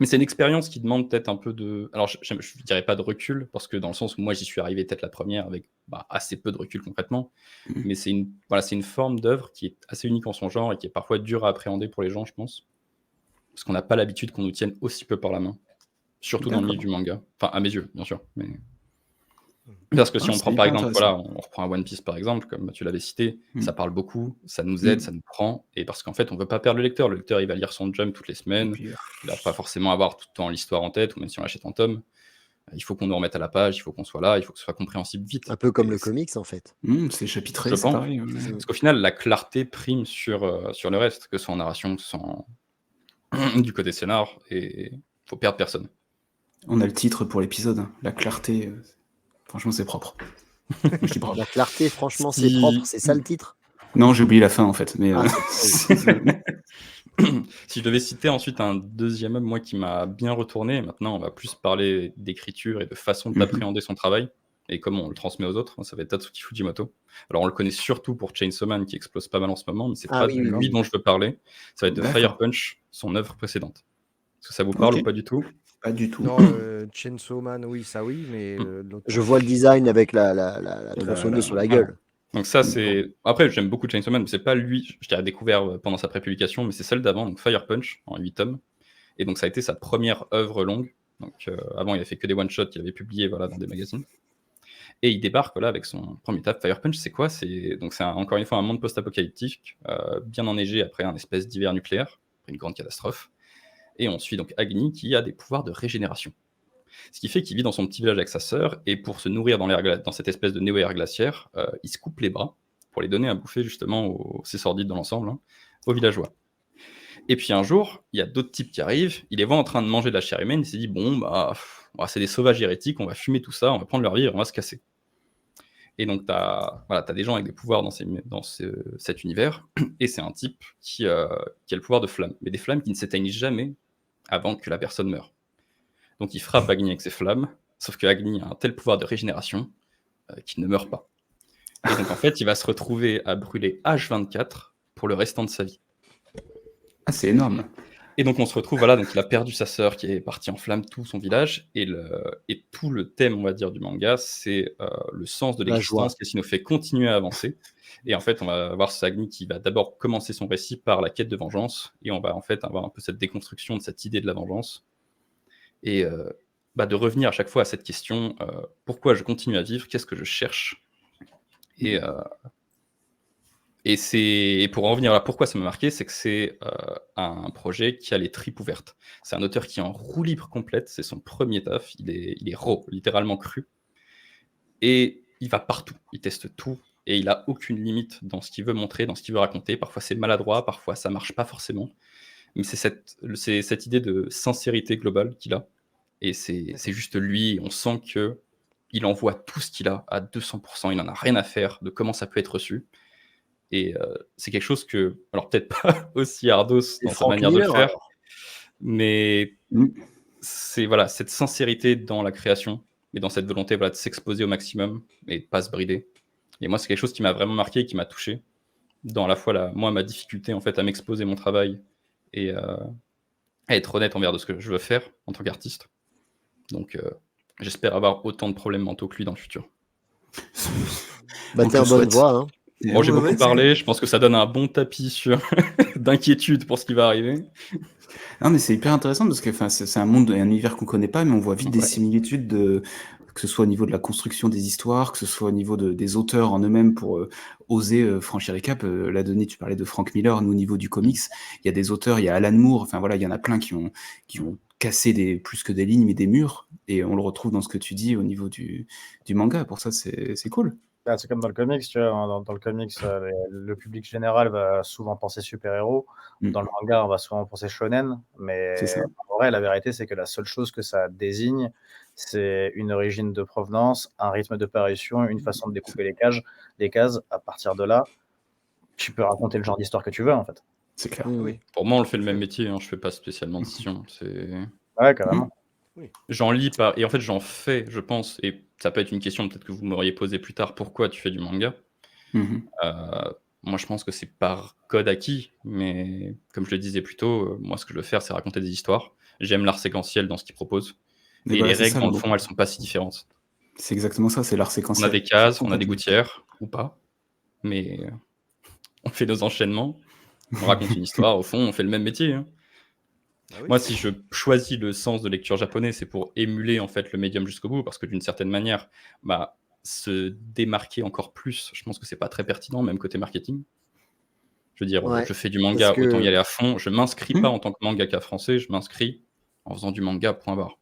c'est une expérience qui demande peut-être un peu de... Alors, je ne dirais pas de recul, parce que dans le sens où moi, j'y suis arrivé peut-être la première avec assez peu de recul concrètement. Mais c'est une forme d'œuvre qui est assez unique en son genre et qui est parfois dure à appréhender pour les gens, je pense. Parce qu'on n'a pas l'habitude qu'on nous tienne aussi peu par la main. Surtout dans le milieu du manga. Enfin, à mes yeux, bien sûr. Mais... Parce que si on prend par exemple, on reprend un One Piece par exemple, comme tu l'avais cité, ça parle beaucoup, ça nous aide, ça nous prend, et parce qu'en fait on veut pas perdre le lecteur il va lire son Jump toutes les semaines, il va pas forcément avoir tout le temps l'histoire en tête, ou même si on l'achète en tome, il faut qu'on nous remette à la page, il faut qu'on soit là, il faut que ce soit compréhensible vite. Un peu comme le comics en fait. C'est chapitré, c'est pareil. Parce qu'au final la clarté prime sur le reste, que ce soit en narration, que ce soit du côté scénar, et faut perdre personne. On a le titre pour l'épisode, la clarté... Franchement, c'est propre. Je dis bravo. La clarté, franchement, c'est propre. C'est ça le titre? Non, j'ai oublié la fin en fait. Mais si je devais citer ensuite un deuxième homme, moi, qui m'a bien retourné, maintenant on va plus parler d'écriture et de façon d'appréhender son travail et comment on le transmet aux autres, ça va être Tatsuki Fujimoto. Alors on le connaît surtout pour Chainsaw Man qui explose pas mal en ce moment, mais c'est pas lui dont je veux parler. Ça va être de Fire Punch, son œuvre précédente. Est-ce que ça vous parle ou pas du tout? Pas du tout. Non, Chainsaw Man, oui, ça oui, mais je vois le design avec la tronçonneuse sur la gueule. Donc ça, c'est... Après, j'aime beaucoup Chainsaw Man, mais c'est pas lui, je l'ai découvert pendant sa prépublication, mais c'est celle d'avant, donc Fire Punch, en 8 tomes. Et donc ça a été sa première œuvre longue. Donc avant, il a fait que des one-shots qu'il avait publiés dans des magazines. Et il débarque avec son premier tap. Fire Punch, c'est quoi? C'est encore une fois un monde post-apocalyptique, bien enneigé après un espèce d'hiver nucléaire, après une grande catastrophe. Et on suit donc Agni qui a des pouvoirs de régénération. Ce qui fait qu'il vit dans son petit village avec sa sœur, et pour se nourrir dans cette espèce de néo-ère glaciaire, il se coupe les bras pour les donner à bouffer justement, c'est sordide dans l'ensemble, hein, aux villageois. Et puis un jour, il y a d'autres types qui arrivent, il les voit en train de manger de la chair humaine, il s'est dit bon bah c'est des sauvages hérétiques, on va fumer tout ça, on va prendre leur vie et on va se casser. Et donc t'as des gens avec des pouvoirs dans cet univers, et c'est un type qui a le pouvoir de flamme, mais des flammes qui ne s'éteignent jamais avant que la personne meure. Donc il frappe Agni avec ses flammes, sauf que Agni a un tel pouvoir de régénération qu'il ne meurt pas. Et donc en fait, il va se retrouver à brûler H24 pour le restant de sa vie. Ah, c'est énorme. Et donc on se retrouve, voilà, donc il a perdu sa sœur qui est partie en flamme, tout son village, et tout le thème, on va dire, du manga, c'est le sens de La joie. l'existence, qu'est-ce qui nous fait continuer à avancer. Et en fait, on va avoir Sagni qui va d'abord commencer son récit par la quête de vengeance, et on va en fait avoir un peu cette déconstruction de cette idée de la vengeance, et de revenir à chaque fois à cette question, pourquoi je continue à vivre, qu'est-ce que je cherche, et pour en revenir à pourquoi ça m'a marqué, c'est que c'est un projet qui a les tripes ouvertes. C'est un auteur qui est en roue libre complète, c'est son premier taf, il est raw, littéralement cru. Et il va partout, il teste tout, et il a aucune limite dans ce qu'il veut montrer, dans ce qu'il veut raconter. Parfois c'est maladroit, parfois ça marche pas forcément. Mais c'est cette idée de sincérité globale qu'il a. Et c'est juste lui, on sent qu'il envoie tout ce qu'il a à 200%, il n'en a rien à faire de comment ça peut être reçu. Et c'est quelque chose que, alors peut-être pas aussi Ardos dans sa manière de le faire, mais c'est cette sincérité dans la création et dans cette volonté de s'exposer au maximum et de pas se brider. Et moi, c'est quelque chose qui m'a vraiment marqué et qui m'a touché dans à la fois ma difficulté en fait à m'exposer mon travail et à être honnête envers de ce que je veux faire en tant qu'artiste. Donc j'espère avoir autant de problèmes mentaux que lui dans le futur. T'es en bonne voie, hein. Bon, j'ai beaucoup parlé, je pense que ça donne un bon tapis d'inquiétude pour ce qui va arriver. Non, mais c'est hyper intéressant parce que c'est un monde et un univers qu'on connaît pas, mais on voit vite des similitudes, que ce soit au niveau de la construction des histoires, que ce soit au niveau des auteurs en eux-mêmes pour oser franchir les caps. Là, Denis, tu parlais de Frank Miller, nous, au niveau du comics, il y a des auteurs, il y a Alan Moore, enfin voilà, il y en a plein qui ont cassé plus que des lignes, mais des murs, et on le retrouve dans ce que tu dis au niveau du manga. Pour ça, c'est cool. C'est comme dans le comics, tu vois, dans le comics, le public général va souvent penser super-héros. Dans le manga, on va souvent penser shonen, mais en vrai, la vérité, c'est que la seule chose que ça désigne, c'est une origine de provenance, un rythme de parution, une façon de découper les cases. À partir de là, tu peux raconter le genre d'histoire que tu veux, en fait. C'est clair. Oui. Pour moi, on le fait le même métier, hein, je fais pas spécialement de scission. Ouais, carrément. Oui. J'en lis pas, et en fait j'en fais, je pense, et ça peut être une question peut-être que vous m'auriez posée plus tard, pourquoi tu fais du manga. Moi je pense que c'est par code acquis, mais comme je le disais plus tôt, moi ce que je veux faire c'est raconter des histoires. J'aime l'art séquentiel dans ce qu'il propose, et les règles dans le fond elles sont pas si différentes. C'est exactement ça, c'est l'art séquentiel. On a des cases, on a des gouttières, ou pas, mais on fait nos enchaînements, on raconte une histoire, au fond on fait le même métier, hein. Ah oui. Moi, si je choisis le sens de lecture japonais, c'est pour émuler en fait le médium jusqu'au bout, parce que d'une certaine manière, se démarquer encore plus, je pense que c'est pas très pertinent, même côté marketing. Je veux dire, je fais du manga, autant y aller à fond. Je m'inscris pas en tant que mangaka français, je m'inscris en faisant du manga, point barre.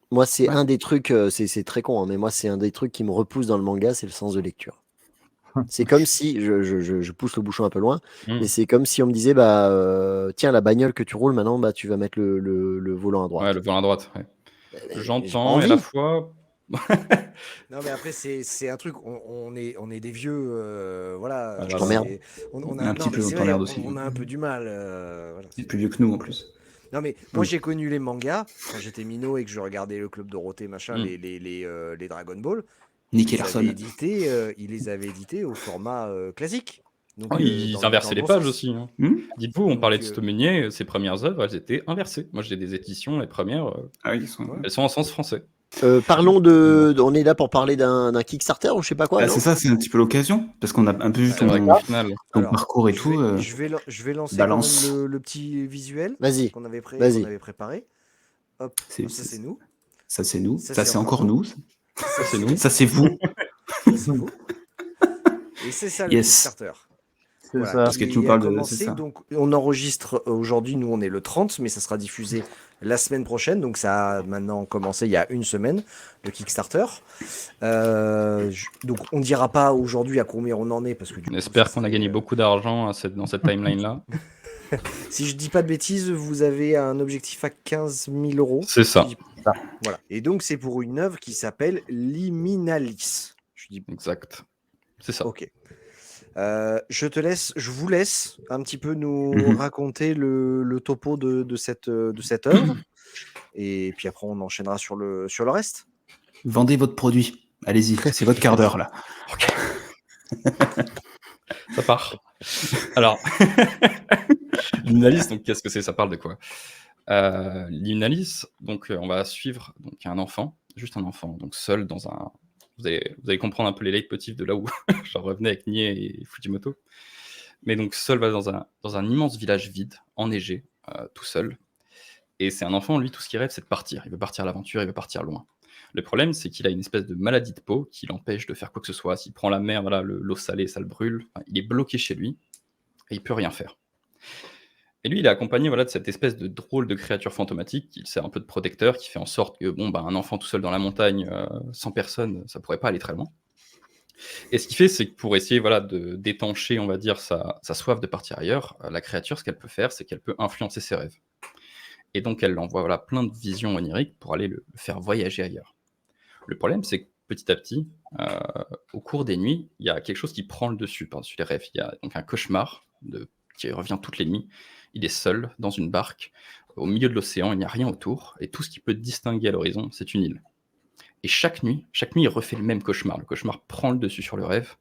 Moi, c'est un des trucs, c'est très con, hein, mais moi, c'est un des trucs qui me repousse dans le manga, c'est le sens de lecture. C'est comme si, je pousse le bouchon un peu loin, mais c'est comme si on me disait, tiens, la bagnole que tu roules maintenant, tu vas mettre le volant à droite. Ouais, le volant à droite, ouais. J'entends, et à la fois... Non, mais après, c'est un truc, on est des vieux, voilà. Je t'emmerde. On a un petit peu, on t'emmerde aussi. On a un peu du mal. Voilà. C'est plus vieux que nous en plus. Non, mais moi j'ai connu les mangas quand j'étais minot et que je regardais le Club Dorothée, machin, les Dragon Ball. Nicky Larson. Ils les avaient édités au format classique. Donc, ils inversaient les pages aussi. Hein. Dites-vous, on parlait de Stoménier, ses premières œuvres, elles étaient inversées. Moi j'ai des éditions, les premières, elles sont en sens français. Parlons on est là pour parler d'un Kickstarter ou je sais pas quoi. C'est ça, c'est un petit peu l'occasion parce qu'on a un peu vu ton parcours et tout. Je vais lancer quand même le petit visuel qu'on avait préparé. Hop, ça c'est nous. Ça c'est nous. Ça c'est encore nous. Ça c'est nous. Ça c'est vous. Ça c'est vous. Et c'est ça le Kickstarter. C'est Voilà, ça. Parce que tu nous qui a parles de... C'est commencé. ça. Donc, on enregistre aujourd'hui, nous, on est le 30, mais ça sera diffusé la semaine prochaine. Donc, ça a maintenant commencé il y a une semaine, le Kickstarter. Donc, on ne dira pas aujourd'hui à combien on en est, parce que du On coup, espère ça qu'on a serait, gagné beaucoup d'argent dans cette timeline-là. si je dis pas de bêtises, vous avez un objectif à 15 000 euros. C'est ça. Si je dis- Voilà. Et donc, c'est pour une œuvre qui s'appelle Liminalis. Je dis Exact. C'est ça. OK. Je vous laisse un petit peu nous Mhm. raconter le topo de cette œuvre. Et puis après, on enchaînera sur le reste. Vendez votre produit. Allez-y, c'est votre quart d'heure là. Ça part. Alors, Liminalis, donc qu'est-ce que c'est? Ça parle de quoi? Liminalis, donc on va suivre donc un enfant, juste un enfant, donc seul dans un. Vous allez comprendre un peu les leitmotifs de là où j'en revenais avec Nie et Fujimoto. Mais donc seul va dans un immense village vide, enneigé, tout seul. Et c'est un enfant, lui, tout ce qu'il rêve, c'est de partir. Il veut partir à l'aventure, il veut partir loin. Le problème, c'est qu'il a une espèce de maladie de peau qui l'empêche de faire quoi que ce soit. S'il prend la mer, voilà, l'eau salée, ça le brûle. Enfin, il est bloqué chez lui et il peut rien faire. Et lui, il est accompagné de cette espèce de drôle de créature fantomatique qui sert un peu de protecteur, qui fait en sorte que un enfant tout seul dans la montagne, sans personne, ça pourrait pas aller très loin. Et ce qu'il fait, c'est que pour essayer de d'étancher, on va dire, sa soif de partir ailleurs, la créature, ce qu'elle peut faire, c'est qu'elle peut influencer ses rêves. Et donc, elle envoie plein de visions oniriques pour aller le faire voyager ailleurs. Le problème, c'est que petit à petit, au cours des nuits, il y a quelque chose qui prend le dessus par-dessus les rêves. Il y a donc un cauchemar qui revient toutes les nuits. Il est seul dans une barque, au milieu de l'océan, il n'y a rien autour, et tout ce qui peut distinguer à l'horizon, c'est une île. Et chaque nuit, il refait le même cauchemar. Le cauchemar prend le dessus sur le rêve,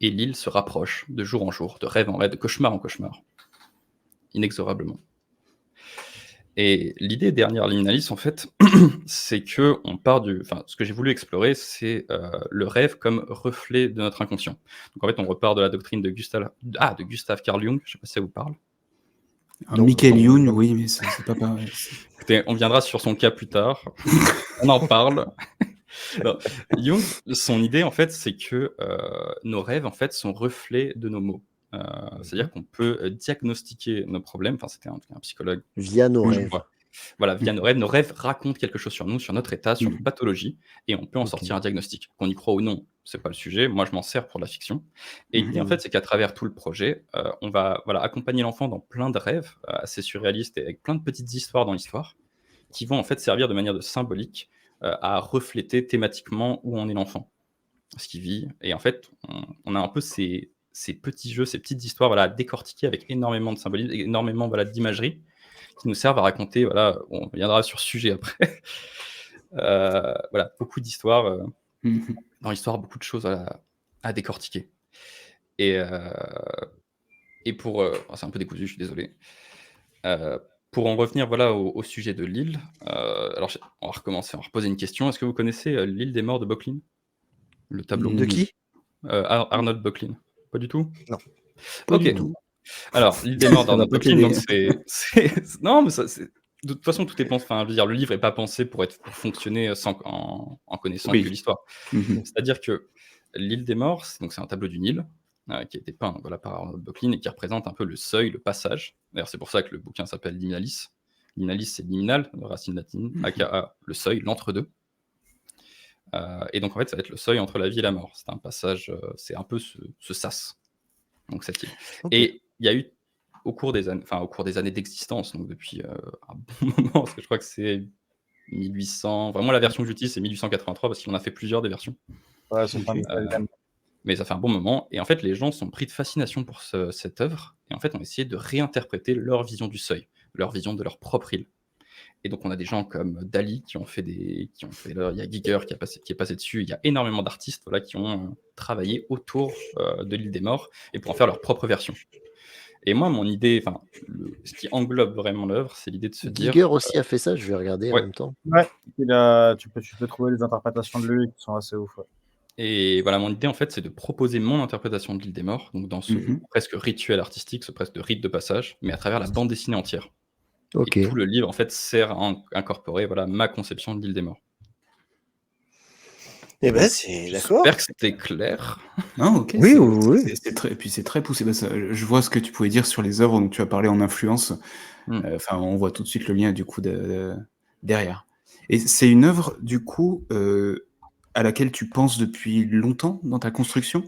et l'île se rapproche de jour en jour, de rêve en rêve, de cauchemar en cauchemar, inexorablement. Et l'idée derrière Liminalis, en fait, c'est que on part ce que j'ai voulu explorer, c'est le rêve comme reflet de notre inconscient. Donc en fait, on repart de la doctrine de Gustav Carl Jung, je ne sais pas si ça vous parle. Michael Youn, oui, mais c'est pas pareil. Écoutez, on viendra sur son cas plus tard. On en parle. Non. Jung, son idée, en fait, c'est que nos rêves, en fait, sont reflets de nos mots. C'est-à-dire qu'on peut diagnostiquer nos problèmes. Enfin, c'était un psychologue. Via nos rêves. Voilà, via nos rêves. Nos rêves racontent quelque chose sur nous, sur notre état, sur notre pathologie, et on peut en sortir un diagnostic. Qu'on y croit ou non, c'est pas le sujet. Moi, je m'en sers pour la fiction. Et l'idée, en fait, c'est qu'à travers tout le projet, on va accompagner l'enfant dans plein de rêves assez surréalistes et avec plein de petites histoires dans l'histoire qui vont en fait servir de manière de symbolique à refléter thématiquement où en est l'enfant, ce qu'il vit. Et en fait, on a un peu ces petits jeux, ces petites histoires à décortiquer avec énormément de symbolisme, énormément d'imagerie qui nous servent à raconter, on viendra sur ce sujet après, beaucoup d'histoires dans l'histoire, beaucoup de choses à décortiquer. Et pour... c'est un peu décousu, je suis désolé. Pour en revenir au sujet de l'île, alors on va recommencer, on va reposer une question. Est-ce que vous connaissez l'île des morts de Böcklin? Le tableau. De qui? Arnold Böcklin. Pas du tout? Non. Pas Ok. du tout. Alors, l'île des morts d'Arnold pas Böcklin, t'aider. donc non, mais de toute façon, tout est pensé. Enfin, je veux dire, le livre n'est pas pensé pour fonctionner en connaissant Oui. que l'histoire. C'est-à-dire que l'île des morts, c'est un tableau d'une île qui a été peint par Arnold Böcklin et qui représente un peu le seuil, le passage. D'ailleurs, c'est pour ça que le bouquin s'appelle Liminalis. Liminalis, c'est liminal, de racine latine, aka le seuil, l'entre-deux. Et donc, en fait, ça va être le seuil entre la vie et la mort. C'est un passage, c'est un peu ce sas. Donc, cette île. Okay. Et il y a eu, au cours des années d'existence, donc depuis un bon moment, parce que je crois que c'est 1800, vraiment la version que j'utilise, c'est 1883, parce qu'il en a fait plusieurs des versions. Ouais, c'est pas même. Mais ça fait un bon moment. Et en fait, les gens sont pris de fascination pour cette œuvre, et en fait, ont essayé de réinterpréter leur vision du seuil, leur vision de leur propre île. Et donc, on a des gens comme Dali qui ont fait il y a Giger qui est passé dessus. Il y a énormément d'artistes qui ont travaillé autour de l'île des morts et pour en faire leur propre version. Et moi, mon idée, ce qui englobe vraiment l'œuvre, c'est l'idée de se dire. Giger aussi a fait ça, je vais regarder en même temps. Ouais, tu peux trouver des interprétations de lui qui sont assez ouf. Ouais. Et voilà, mon idée, en fait, c'est de proposer mon interprétation de l'île des morts, donc dans ce presque rituel artistique, ce presque rite de passage, mais à travers la bande dessinée entière. Ok. Et tout le livre, en fait, sert à incorporer ma conception de l'île des morts. Eh ben, c'est d'accord. J'espère que c'était clair. Non, ok. Oui, c'est- oui, oui. c'est très, puis c'est très poussé. Bah, je vois ce que tu pouvais dire sur les œuvres dont tu as parlé en influence. Enfin, on voit tout de suite le lien du coup derrière. Et c'est une œuvre du coup à laquelle tu penses depuis longtemps dans ta construction?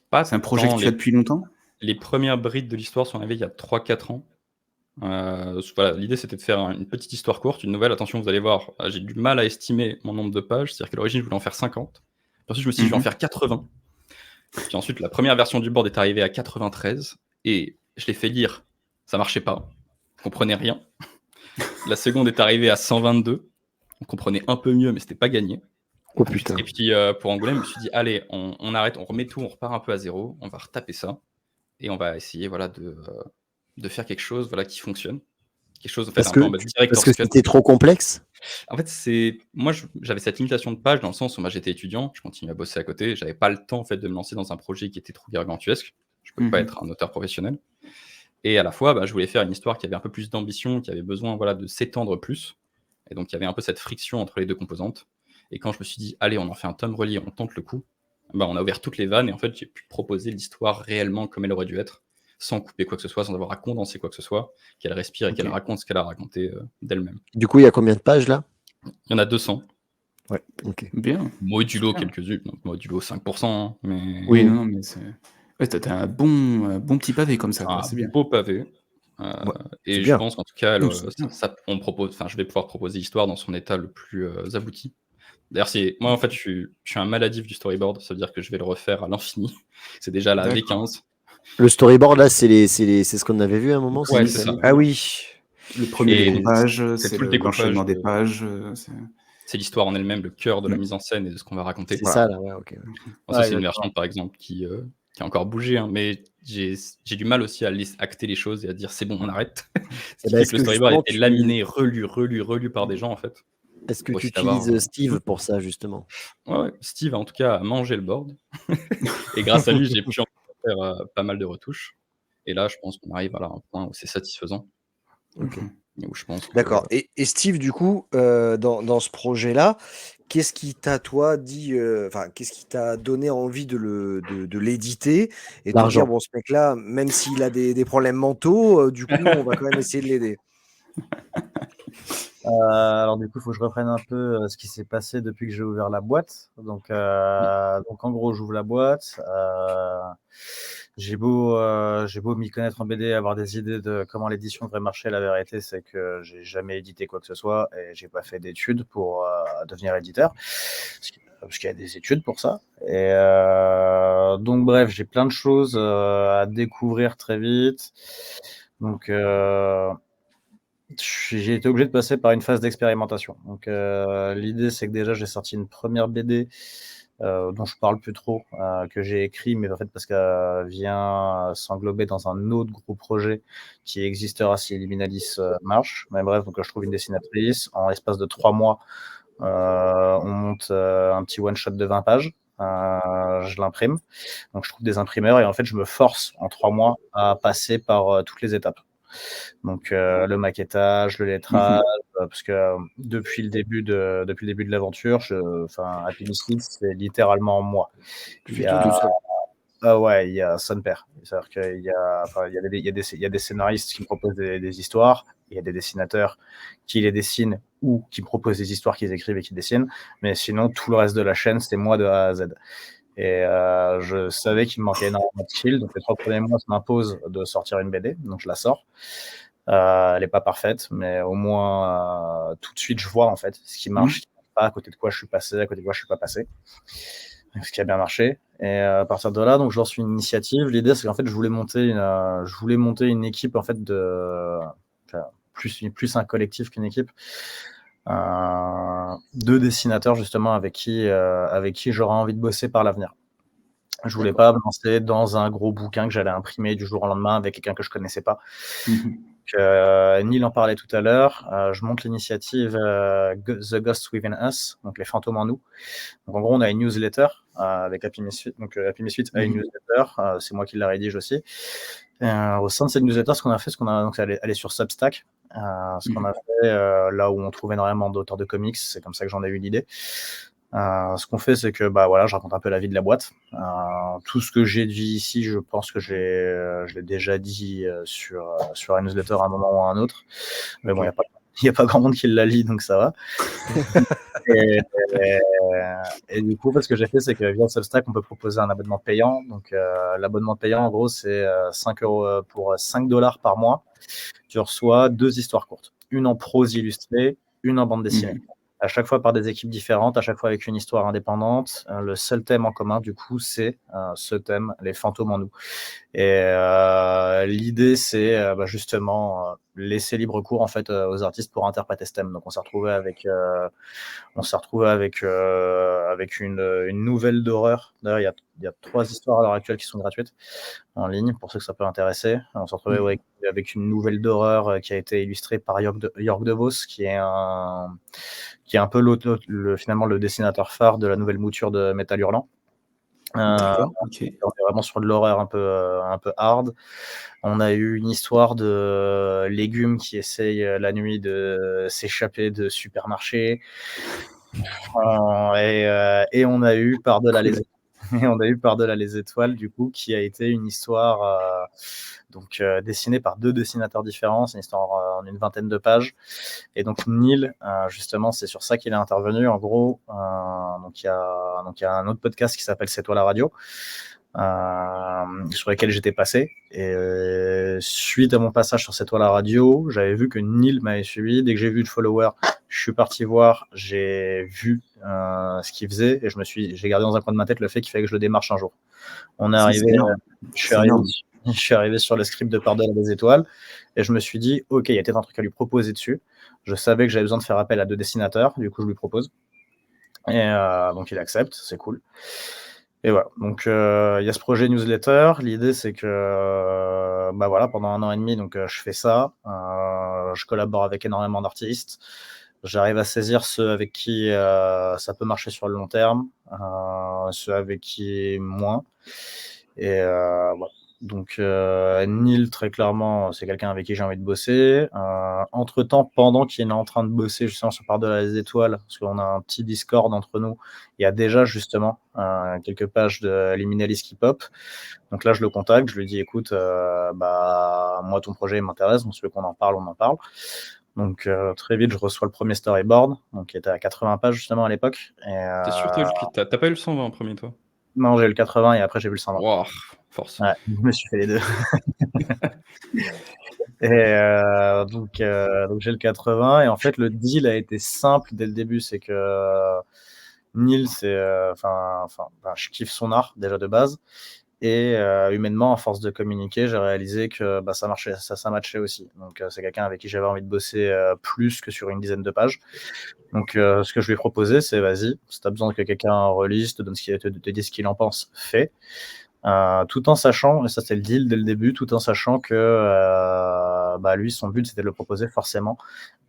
Pas C'est un projet que tant, tu as depuis longtemps? les premières brides de l'histoire sont arrivées il y a 3-4 ans. Voilà, l'idée c'était de faire une petite histoire courte, une nouvelle. Attention, vous allez voir, j'ai du mal à estimer mon nombre de pages, c'est-à-dire qu'à l'origine je voulais en faire 50. Puis ensuite je me suis dit je vais en faire 80. Puis ensuite la première version du board est arrivée à 93 et je l'ai fait lire, ça marchait pas, on comprenait rien. La seconde est arrivée à 122, on comprenait un peu mieux mais c'était pas gagné. Oh putain. Et puis pour Angoulême, je me suis dit allez, on arrête, on remet tout, on repart un peu à zéro, on va retaper ça et on va essayer voilà de faire quelque chose voilà qui fonctionne. Quelque chose en fait Parce un que, peu en mode parce director's que cut. c'était trop complexe. En fait, moi j'avais cette limitation de page dans le sens où moi j'étais étudiant, je continuais à bosser à côté, j'avais pas le temps en fait de me lancer dans un projet qui était trop gargantuesque. Je pouvais pas être un auteur professionnel. Et à la fois, je voulais faire une histoire qui avait un peu plus d'ambition, qui avait besoin voilà de s'étendre plus. Et donc il y avait un peu cette friction entre les deux composantes. Et quand je me suis dit allez, on en fait un tome relié, on tente le coup, on a ouvert toutes les vannes et en fait j'ai pu proposer l'histoire réellement comme elle aurait dû être, sans couper quoi que ce soit, sans avoir à condenser quoi que ce soit, qu'elle respire et Ok. qu'elle raconte ce qu'elle a raconté d'elle-même. Du coup, il y a combien de pages là? Il y en a 200. Ouais. Ok. Bien. Modulo Super. quelques-unes, donc modulo 5%, hein, mais Oui, non, mais c'est. Ouais, t'as un bon petit pavé comme ça, c'est quoi. un C'est bien. beau pavé. Ouais, c'est Et je bien. pense qu'en tout cas, C'est bien. je vais pouvoir proposer l'histoire dans son état le plus abouti. D'ailleurs, moi en fait, je suis un maladif du storyboard, ça veut dire que je vais le refaire à l'infini. C'est déjà la D'accord. V15. Le storyboard là, c'est ce qu'on avait vu à un moment. Ouais, Oui, c'est ça. Ah oui. Le premier Et découpage, c'est c'est tout le découpage. l'enchaînement des pages. C'est l'histoire en elle-même, le cœur de la Mm. mise en scène et de ce qu'on va raconter. C'est Voilà. ça là, ouais, ok. Bon, ça, Ouais, c'est une exactement. version, par exemple, qui a encore bougé, hein, mais j'ai du mal aussi à acter les choses et à dire c'est bon, on arrête. Ce qui fait Est-ce que le que storyboard a justement été laminé, relu par des gens, en fait, est-ce que pour tu essayer d'avoir. utilises Steve pour ça justement? Ouais, Steve, en tout cas, a mangé le board. Et grâce à lui, j'ai pu en faire pas mal de retouches. Et là, je pense qu'on arrive à un point où c'est satisfaisant. Ok. Et où je pense que. D'accord. Et Steve, du coup, dans ce projet-là, qu'est-ce qui t'a, toi, dit, enfin, qu'est-ce qui t'a donné envie de l'éditer et de te dire, L'argent. bon, ce mec-là, même s'il a des problèmes mentaux, du coup, on va quand même essayer de l'aider. Alors du coup, il faut que je reprenne un peu ce qui s'est passé depuis que j'ai ouvert la boîte. Donc en gros, j'ouvre la boîte. J'ai beau m'y connaître en BD, avoir des idées de comment l'édition devrait marcher. La vérité, c'est que j'ai jamais édité quoi que ce soit et j'ai pas fait d'études pour devenir éditeur, parce qu'il y a des études pour ça. Et donc bref, j'ai plein de choses à découvrir très vite. Donc j'ai été obligé de passer par une phase d'expérimentation. Donc l'idée, c'est que déjà j'ai sorti une première BD dont je parle plus trop, que j'ai écrit, mais en fait parce qu'elle vient s'englober dans un autre gros projet qui existera si Eliminalis marche. Mais bref, donc je trouve une dessinatrice. En l'espace de 3 mois, on monte un petit one-shot de 20 pages. Je l'imprime. Donc je trouve des imprimeurs et en fait je me force en 3 mois à passer par toutes les étapes. Donc le maquettage, le lettrage, parce que depuis le début de l'aventure, Happy Misfits, c'est littéralement moi. Tu Il fais y tout a, seul. il y a son père. C'est-à-dire qu'il y a, il y a des scénaristes qui me proposent des histoires, il y a des dessinateurs qui les dessinent ou qui me proposent des histoires qu'ils écrivent et qu'ils dessinent, mais sinon tout le reste de la chaîne, c'est moi de A à Z. Et je savais qu'il me manquait énormément de skills, donc les 3 premiers mois, ça m'impose de sortir une BD, donc je la sors. Elle n'est pas parfaite, mais au moins tout de suite je vois en fait ce qui marche, ce qui marche pas, à côté de quoi je suis passé, à côté de quoi je suis pas passé, ce qui a bien marché. Et à partir de là, donc je lance une initiative. L'idée, c'est qu'en fait je voulais monter une équipe en fait plus un collectif qu'une équipe, de dessinateurs justement avec qui j'aurais envie de bosser par l'avenir. Je voulais pas me lancer dans un gros bouquin que j'allais imprimer du jour au lendemain avec quelqu'un que je connaissais pas. Neil en parlait tout à l'heure. Je monte l'initiative The Ghost Within Us, donc les fantômes en nous. Donc en gros, on a une newsletter avec Happy Misfits. Donc Happy Misfits a une newsletter, c'est moi qui la rédige aussi. Au sein de cette newsletter, elle est sur Substack. Ce qu'on a fait là où on trouve énormément d'auteurs de comics, c'est comme ça que j'en ai eu l'idée. Ce qu'on fait, c'est que voilà, je raconte un peu la vie de la boîte. Tout ce que j'ai dit ici, je pense que je l'ai déjà dit sur la newsletter à un moment ou à un autre. Mais bon, il n'y a pas grand monde qui la lit, donc ça va. Et du coup, ce que j'ai fait, c'est que via Substack, on peut proposer un abonnement payant. Donc, l'abonnement payant, en gros, c'est 5 € pour $5 par mois. Tu reçois 2 histoires courtes, une en prose illustrée, une en bande dessinée. À chaque fois par des équipes différentes, à chaque fois avec une histoire indépendante. Le seul thème en commun, du coup, c'est ce thème, les fantômes en nous. Et l'idée, c'est justement laisser libre cours en fait aux artistes pour interpréter ce thème. Donc, on s'est retrouvé avec une nouvelle d'horreur. D'ailleurs, il y a 3 histoires à l'heure actuelle qui sont gratuites en ligne pour ceux que ça peut intéresser. On s'est retrouvé avec une nouvelle d'horreur qui a été illustrée par York de Vos, qui est un peu finalement le dessinateur phare de la nouvelle mouture de Métal Hurlant. D'accord, ok. On est vraiment sur de l'horreur un peu hard. On a eu une histoire de légumes qui essayent la nuit de s'échapper de supermarché. Et on a eu par-delà les étoiles, du coup, qui a été une histoire dessinée par 2 dessinateurs différents. C'est une histoire en une vingtaine de pages. Et donc Neil, justement, c'est sur ça qu'il est intervenu. En gros, il y a un autre podcast qui s'appelle C'est toi la radio, sur lequel j'étais passé. Et suite à mon passage sur C'est toi la radio, j'avais vu que Neil m'avait suivi. Dès que j'ai vu le follower, je suis parti voir, j'ai vu ce qu'il faisait et j'ai gardé dans un coin de ma tête le fait qu'il fallait que je le démarche un jour. On est arrivé, je suis arrivé sur le script de Par-delà les étoiles et je me suis dit, ok, il y a peut-être un truc à lui proposer dessus. Je savais que j'avais besoin de faire appel à 2 dessinateurs, du coup je lui propose. Et donc il accepte, c'est cool. Et voilà, donc il y a ce projet newsletter. L'idée, c'est que pendant 1 an et demi, donc je fais ça. Je collabore avec énormément d'artistes. J'arrive à saisir ceux avec qui ça peut marcher sur le long terme, ceux avec qui moins. Et voilà. Donc Neil, très clairement, c'est quelqu'un avec qui j'ai envie de bosser. Entre-temps, pendant qu'il est en train de bosser justement sur Par-delà les étoiles, parce qu'on a un petit Discord entre nous, il y a déjà justement quelques pages de Liminalis qui pop. Donc là, je le contacte, je lui dis, écoute, moi, ton projet m'intéresse, donc si tu veux qu'on en parle, on en parle. Donc très vite, je reçois le premier storyboard, donc qui était à 80 pages justement à l'époque. T'es sûr que t'as pas eu le 120 en premier, toi? Non, j'ai eu le 80 et après j'ai vu le 120. Wow, force. Ouais, je me suis fait les 2. Et donc j'ai le 80 et en fait le deal a été simple dès le début, c'est que Neil, je kiffe son art déjà de base. Et humainement, à force de communiquer, j'ai réalisé que ça marchait, ça matchait aussi. Donc c'est quelqu'un avec qui j'avais envie de bosser plus que sur une dizaine de pages. Donc ce que je lui ai proposé, c'est vas-y, si tu as besoin que quelqu'un relise, te dise ce qu'il en pense, fais. Tout en sachant, et ça c'est le deal dès le début, tout en sachant que lui, son but, c'était de le proposer forcément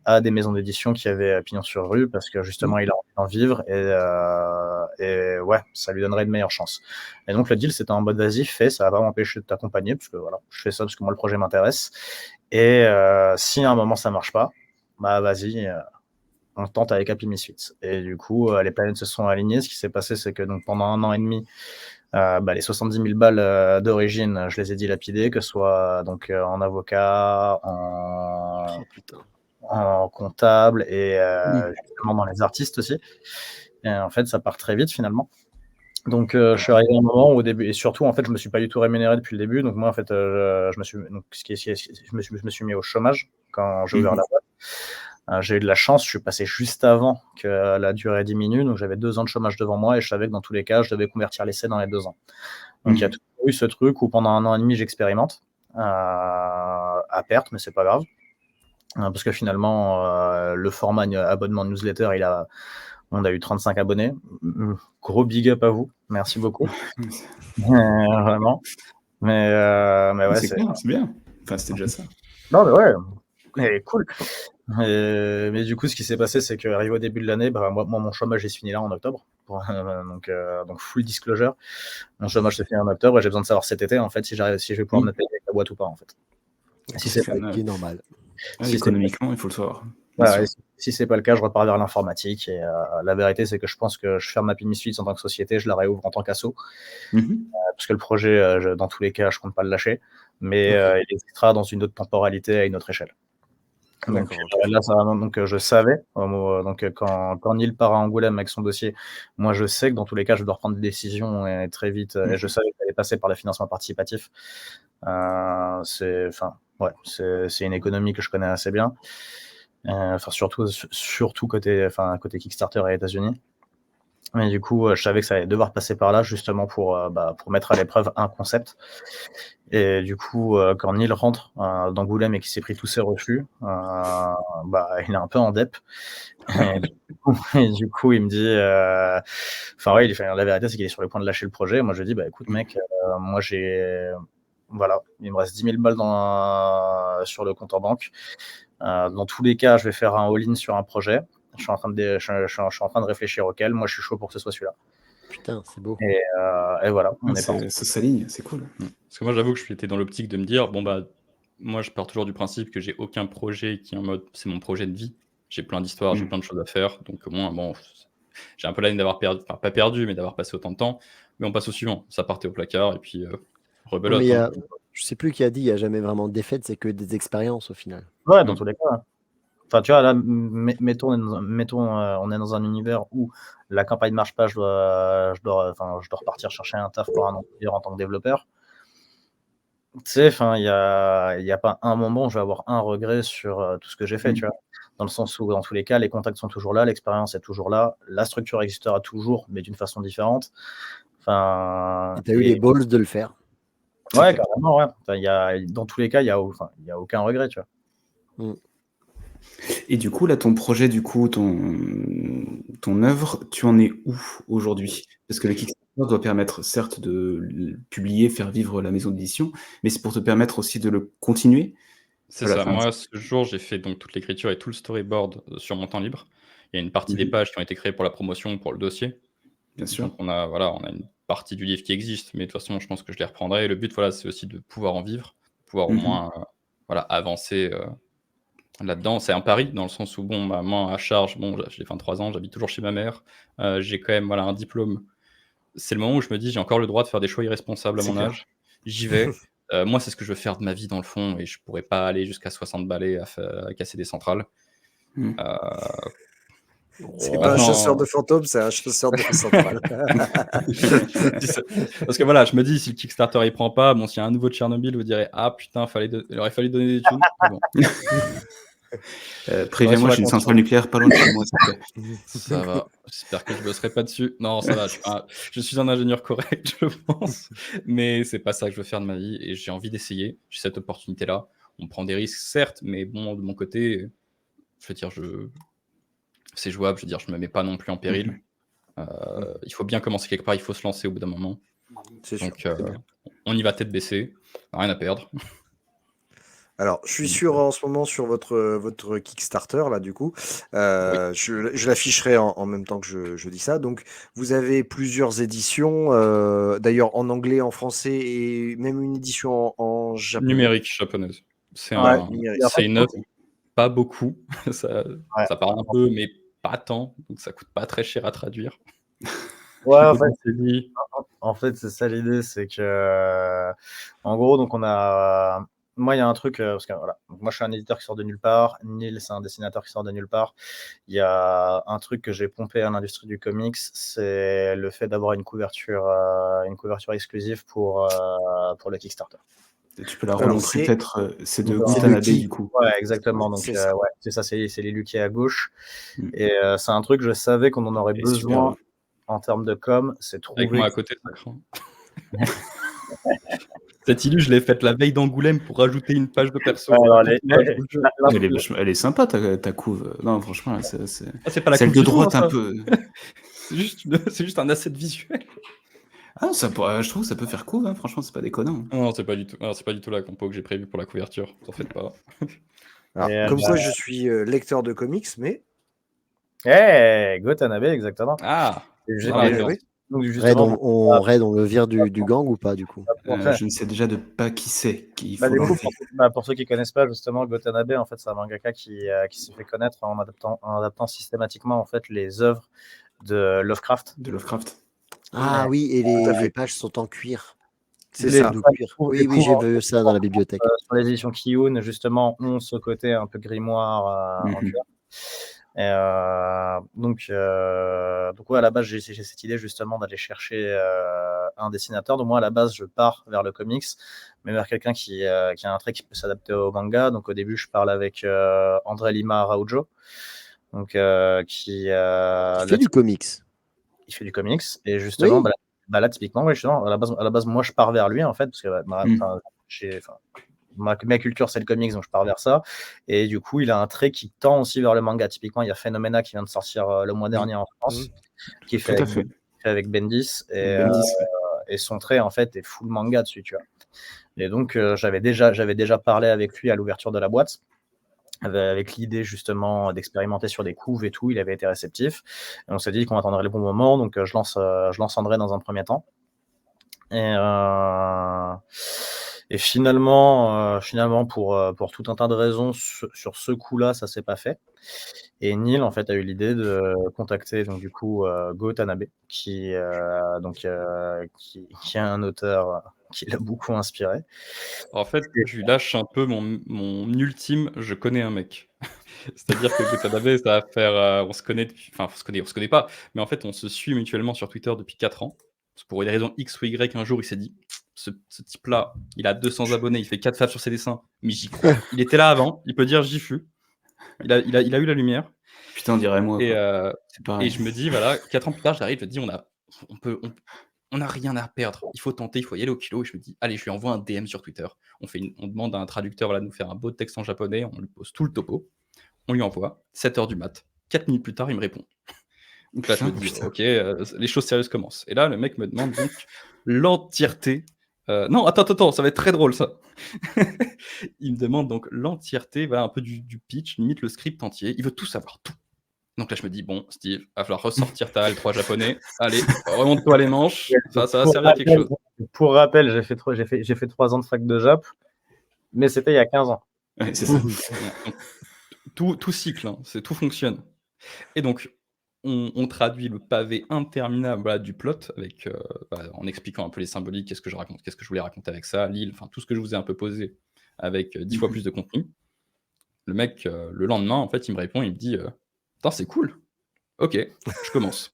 à des maisons d'édition qui avaient pignon sur rue, parce que justement, il a envie d'en vivre, et ouais, ça lui donnerait de meilleures chances. Et donc, le deal, c'était en mode, vas-y, fais, ça va pas m'empêcher de t'accompagner, parce que voilà, je fais ça parce que moi, le projet m'intéresse. Et si à un moment, ça marche pas, vas-y, on tente avec Happy Misfits. Et du coup, les planètes se sont alignées. Ce qui s'est passé, c'est que donc, pendant 1 an et demi, les 70 000 balles d'origine, je les ai dilapidées, que ce soit donc en avocat, en comptable et justement dans les artistes aussi. Et en fait, ça part très vite finalement. Donc je suis arrivé à un moment où au début, et surtout en fait, je me suis pas du tout rémunéré depuis le début. Donc moi en fait, je me suis mis au chômage quand j'ai ouvert la boîte. J'ai eu de la chance, je suis passé juste avant que la durée diminue, donc j'avais 2 ans de chômage devant moi et je savais que dans tous les cas, je devais convertir l'essai dans les 2 ans. Donc il y a toujours eu ce truc où pendant 1 an et demi, j'expérimente à perte, mais c'est pas grave. Parce que finalement, le format abonnement newsletter, on a eu 35 abonnés. Gros big up à vous, merci beaucoup. Vraiment. Mais ouais, c'est bien. Enfin, c'était déjà ça. Non, mais ouais. Et cool. Mais du coup, ce qui s'est passé, c'est qu'arrivé au début de l'année, moi, mon chômage est fini là en octobre. Donc full disclosure. Mon chômage s'est fini en octobre et j'ai besoin de savoir cet été, en fait, si je vais pouvoir me payer avec la boîte ou pas, en fait. Si c'est normal. Économiquement, il faut le savoir. Ouais, Si c'est pas le cas, je repars vers l'informatique. Et la vérité, c'est que je pense que je ferme Happy Misfits en tant que société, je la réouvre en tant qu'asso. Parce que le projet, dans tous les cas, je compte pas le lâcher. Mais il existera dans une autre temporalité, à une autre échelle. Donc là, je savais, quand Neil part à Angoulême avec son dossier, moi je sais que dans tous les cas, je dois reprendre des décisions et très vite. Et je savais qu'il allait passer par le financement participatif. C'est une économie que je connais assez bien. Surtout côté Kickstarter et États-Unis. Mais du coup, je savais que ça allait devoir passer par là, justement pour mettre à l'épreuve un concept. Et du coup, quand Neil rentre d'Angoulême et qu'il s'est pris tous ses refus, il est un peu en dep. Et du coup, il me dit, la vérité, c'est qu'il est sur le point de lâcher le projet. Moi, je lui dis, écoute, mec, moi, il me reste 10 000 balles sur le compte en banque. Dans tous les cas, je vais faire un all-in sur un projet. Je suis en train de réfléchir auquel. Moi, je suis chaud pour que ce soit celui-là. Putain, c'est beau. Et voilà, on est parti. Ça s'aligne, c'est cool. Parce que moi, j'avoue que j'étais dans l'optique de me dire, moi, je pars toujours du principe que j'ai aucun projet qui est en mode, c'est mon projet de vie. J'ai plein d'histoires, j'ai plein de choses à faire. Donc, au moins, j'ai un peu la haine d'avoir perdu, enfin, pas perdu, mais d'avoir passé autant de temps. Mais on passe au suivant. Ça partait au placard et puis rebelote. Mais je sais plus qui a dit, il n'y a jamais vraiment de défaite, c'est que des expériences au final. Ouais, dans tous les cas. Enfin, tu vois, là, mettons, on est dans un univers où la campagne ne marche pas, je dois repartir chercher un taf pour un employeur en tant que développeur. Tu sais, il y a pas un moment où je vais avoir un regret sur tout ce que j'ai fait, tu vois. Dans le sens où, dans tous les cas, les contacts sont toujours là, l'expérience est toujours là, la structure existera toujours, mais d'une façon différente. Et tu as eu les balls de le faire. Ouais, carrément, ouais. Dans tous les cas, il y a aucun regret, tu vois. Et du coup, là, ton projet, ton œuvre, tu en es où aujourd'hui? Parce que le Kickstarter doit permettre, certes, de publier, faire vivre la maison d'édition, mais c'est pour te permettre aussi de le continuer. C'est ça. Moi, ce jour, j'ai fait donc toute l'écriture et tout le storyboard sur mon temps libre. Il y a une partie des pages qui ont été créées pour la promotion, pour le dossier. Bien sûr. Donc, on a une partie du livre qui existe, mais de toute façon, je pense que je les reprendrai. Et le but, c'est aussi de pouvoir en vivre, pouvoir au moins avancer là-dedans. C'est un pari, dans le sens où, moi, à charge, j'ai 23 ans, j'habite toujours chez ma mère, j'ai quand même un diplôme. C'est le moment où je me dis, j'ai encore le droit de faire des choix irresponsables à mon âge. J'y vais. Moi, c'est ce que je veux faire de ma vie, dans le fond, et je pourrais pas aller jusqu'à 60 balais à casser des centrales. C'est pas un chasseur de fantômes, c'est un chasseur de centrales. Parce que je me dis, si le Kickstarter il prend pas, s'il y a un nouveau Tchernobyl, vous direz, ah putain, il aurait fallu donner des thunes. Bon. Préviens-moi, j'ai une centrale nucléaire pas loin de chez moi. Ça va, j'espère que je bosserai pas dessus. Non, ça va, je suis un ingénieur correct, je pense. Mais c'est pas ça que je veux faire de ma vie et j'ai envie d'essayer. J'ai cette opportunité-là. On prend des risques, certes, mais de mon côté, je veux dire, c'est jouable. Je veux dire, je me mets pas non plus en péril. Il faut bien commencer quelque part, il faut se lancer au bout d'un moment. Donc, on y va tête baissée, rien à perdre. Alors, je suis en ce moment sur votre Kickstarter, là, du coup. Je l'afficherai en même temps que je dis ça. Donc, vous avez plusieurs éditions, d'ailleurs en anglais, en français et même une édition en japonais. Numérique japonaise. C'est une œuvre, pas beaucoup. ça parle un peu, mais pas tant. Donc, ça coûte pas très cher à traduire. Ouais, en fait, c'est ça l'idée, c'est que, en gros, donc moi, il y a un truc, parce que moi je suis un éditeur qui sort de nulle part, Neil c'est un dessinateur qui sort de nulle part. Il y a un truc que j'ai pompé à l'industrie du comics, c'est le fait d'avoir une couverture exclusive pour le Kickstarter. Et tu peux la remontrer peut-être, c'est de Gutanabe du coup. Ouais, exactement. Donc c'est ça, c'est les Lucky à gauche. Et c'est un truc, je savais qu'on en aurait besoin en termes de com, c'est trouver. Avec moi à côté, ça craint. Cette illu, je l'ai faite la veille d'Angoulême pour rajouter une page de perso. Elle est sympa ta couve. Non, franchement, c'est pas la celle couve de droite un peu. c'est juste un asset visuel. Ah, je trouve que ça peut faire couve, hein. Franchement, c'est pas déconnant. Non, c'est pas du tout la compo que j'ai prévue pour la couverture. T'en faites pas. Alors, comme quoi, je suis lecteur de comics, mais. Gutanabe, exactement. Ah, Donc Red, justement, on le vire du gang ou pas, du coup? Je ne sais déjà de pas qui c'est qu'il faut du coup, l'enlever. pour ceux qui connaissent pas, justement, Go Tanabe, en fait, c'est un mangaka qui s'est fait connaître en adaptant systématiquement en fait les œuvres de Lovecraft. De Lovecraft. Ah oui, et les pages sont en cuir. C'est Les- ça. De cuir. Oui, j'ai vu ça dans la bibliothèque. Sur les éditions Kiyun, justement, ont ce côté un peu grimoire en cuir. Et donc ouais, à la base, j'ai cette idée justement d'aller chercher un dessinateur. Donc moi, à la base, je pars vers le comics, mais vers quelqu'un qui a un trait qui peut s'adapter au manga. Donc au début, je parle avec André Lima Araujo, donc qui fait du comics. il fait du comics. Et justement, Oui. là, typiquement, oui, justement, à la base, moi, je pars vers lui, en fait, parce que ma culture, c'est le comics, donc je pars vers ça. Et du coup, il a un trait qui tend aussi vers le manga. Typiquement, il y a Phenomena qui vient de sortir le mois dernier en France, qui est fait avec Bendis. Et son trait, en fait, est full manga dessus, tu vois. Et donc, j'avais déjà parlé avec lui à l'ouverture de la boîte, avec l'idée justement d'expérimenter sur des couves et tout. Il avait été réceptif. Et on s'est dit qu'on attendrait le bon moment, donc je lance André dans un premier temps. Et finalement, pour tout un tas de raisons, sur ce coup-là, ça s'est pas fait. Et Neil, en fait, a eu l'idée de contacter donc du coup Go Tanabe, qui est un auteur qui l'a beaucoup inspiré. En fait, je lui lâche un peu mon ultime je connais un mec. C'est-à-dire que Go Tanabe, ça va faire. On se connaît on se connaît pas, mais en fait, on se suit mutuellement sur Twitter depuis 4 ans. Pour une raison X ou Y, un jour, il s'est dit ce type-là, il a 200 abonnés, il fait 4 faves sur ses dessins, mais j'y crois. Il était là avant, il peut dire j'y fus. Il a eu la lumière. Putain, on dirait moi. Et, C'est pareil. et je me dis, voilà, 4 ans plus tard, j'arrive, je me dis, on n'a rien à perdre. Il faut tenter, il faut y aller au kilo. Et je me dis, allez, je lui envoie un DM sur Twitter. On demande à un traducteur de nous faire un beau texte en japonais, on lui pose tout le topo, on lui envoie, 7h du mat. 4 minutes plus tard, il me répond. Donc là, je me dis, ok, les choses sérieuses commencent. Et là, le mec me demande donc l'entièreté. Non, attends, ça va être très drôle ça. Il me demande donc l'entièreté, voilà, un peu du pitch, limite le script entier. Il veut tout savoir, tout. Donc là, je me dis, bon, Steve, il va falloir ressortir ta L3 japonais. Allez, remonte-toi les manches. Ça va servir à quelque chose. Pour rappel, j'ai fait 3 ans de fac de Jap, mais c'était il y a 15 ans. Ouais, c'est ça. Tout cycle, hein, tout fonctionne. Et donc, on traduit le pavé interminable du plot avec, en expliquant un peu les symboliques, qu'est-ce que je raconte, qu'est-ce que je voulais raconter avec ça, l'île, enfin tout ce que je vous ai un peu posé avec 10 fois plus de contenu. Le mec, le lendemain, en fait, il me répond, il me dit putain, c'est cool. Ok, je commence.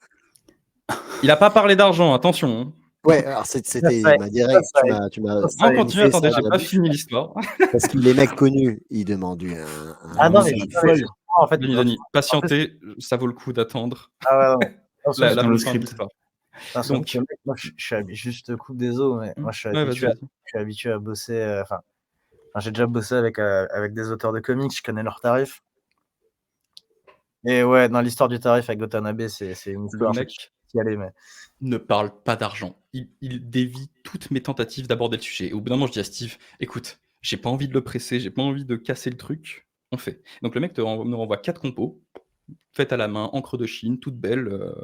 Il a pas parlé d'argent, attention. Hein. Ouais, alors c'était ma direct. Tu m'as. On continue, attendez, j'ai pas fini l'histoire. Parce que les mecs connus, ils demandent Ah non, mais folle. en fait, Denis, patientez, ça vaut le coup d'attendre. Ah ouais, la dans le fin de script. l'histoire. Donc, moi, je suis juste coupe des os, mais moi, je suis habitué à bosser. Enfin, j'ai déjà bossé avec des auteurs de comics, je connais leurs tarifs. Et ouais, dans l'histoire du tarif avec Gotanabe, c'est une histoire. Le mec ne parle pas d'argent. Il dévie toutes mes tentatives d'aborder le sujet. Et au bout d'un moment, je dis à Steve, écoute, j'ai pas envie de le presser, j'ai pas envie de casser le truc. On fait. Donc le mec nous renvoie 4 compos, faites à la main, encre de Chine, toute belle.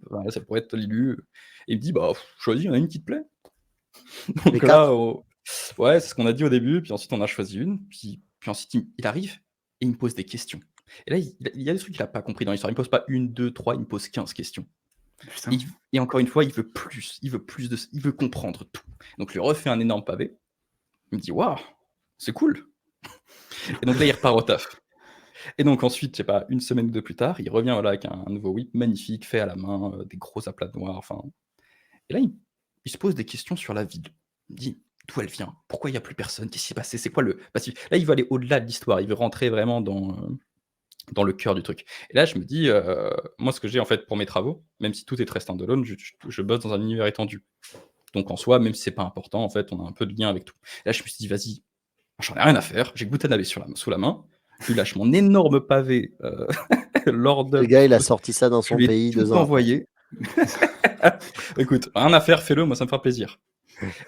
Voilà, ça pourrait être Lilu. Et il me dit, bah, choisis, il y en a une qui te plaît. Donc là, ouais, c'est ce qu'on a dit au début. Puis ensuite, on a choisi une. Puis ensuite, il arrive et il me pose des questions. Et là, il y a des trucs qu'il n'a pas compris dans l'histoire. Il me pose pas 1, 2, 3, il me pose 15 questions. Et encore une fois, il veut plus. Il veut comprendre tout. Donc, je lui refais un énorme pavé. Il me dit, waouh, c'est cool. Et donc là, il repart au taf. Et donc ensuite, je sais pas, une semaine ou 2 plus tard, il revient voilà, avec un nouveau whip magnifique, fait à la main, des gros aplats noirs. Enfin. Et là, il se pose des questions sur la ville. Il me dit, d'où elle vient? Pourquoi il n'y a plus personne? Qu'est-ce qui s'est passé? C'est quoi le passif? Là, il veut aller au-delà de l'histoire. Il veut rentrer vraiment dans le cœur du truc. Et là, je me dis, moi, ce que j'ai en fait pour mes travaux, même si tout est très standalone, je bosse dans un univers étendu. Donc en soi, même si c'est pas important, en fait, on a un peu de lien avec tout. Et là, je me suis dit, vas-y, j'en ai rien à faire. J'ai Gotanabe sous la main. Je lui lâche mon énorme pavé lors de. Le gars, il a sorti ça dans son pays 2 ans. Envoyé. Écoute, rien à faire, fais-le, moi ça me fera plaisir.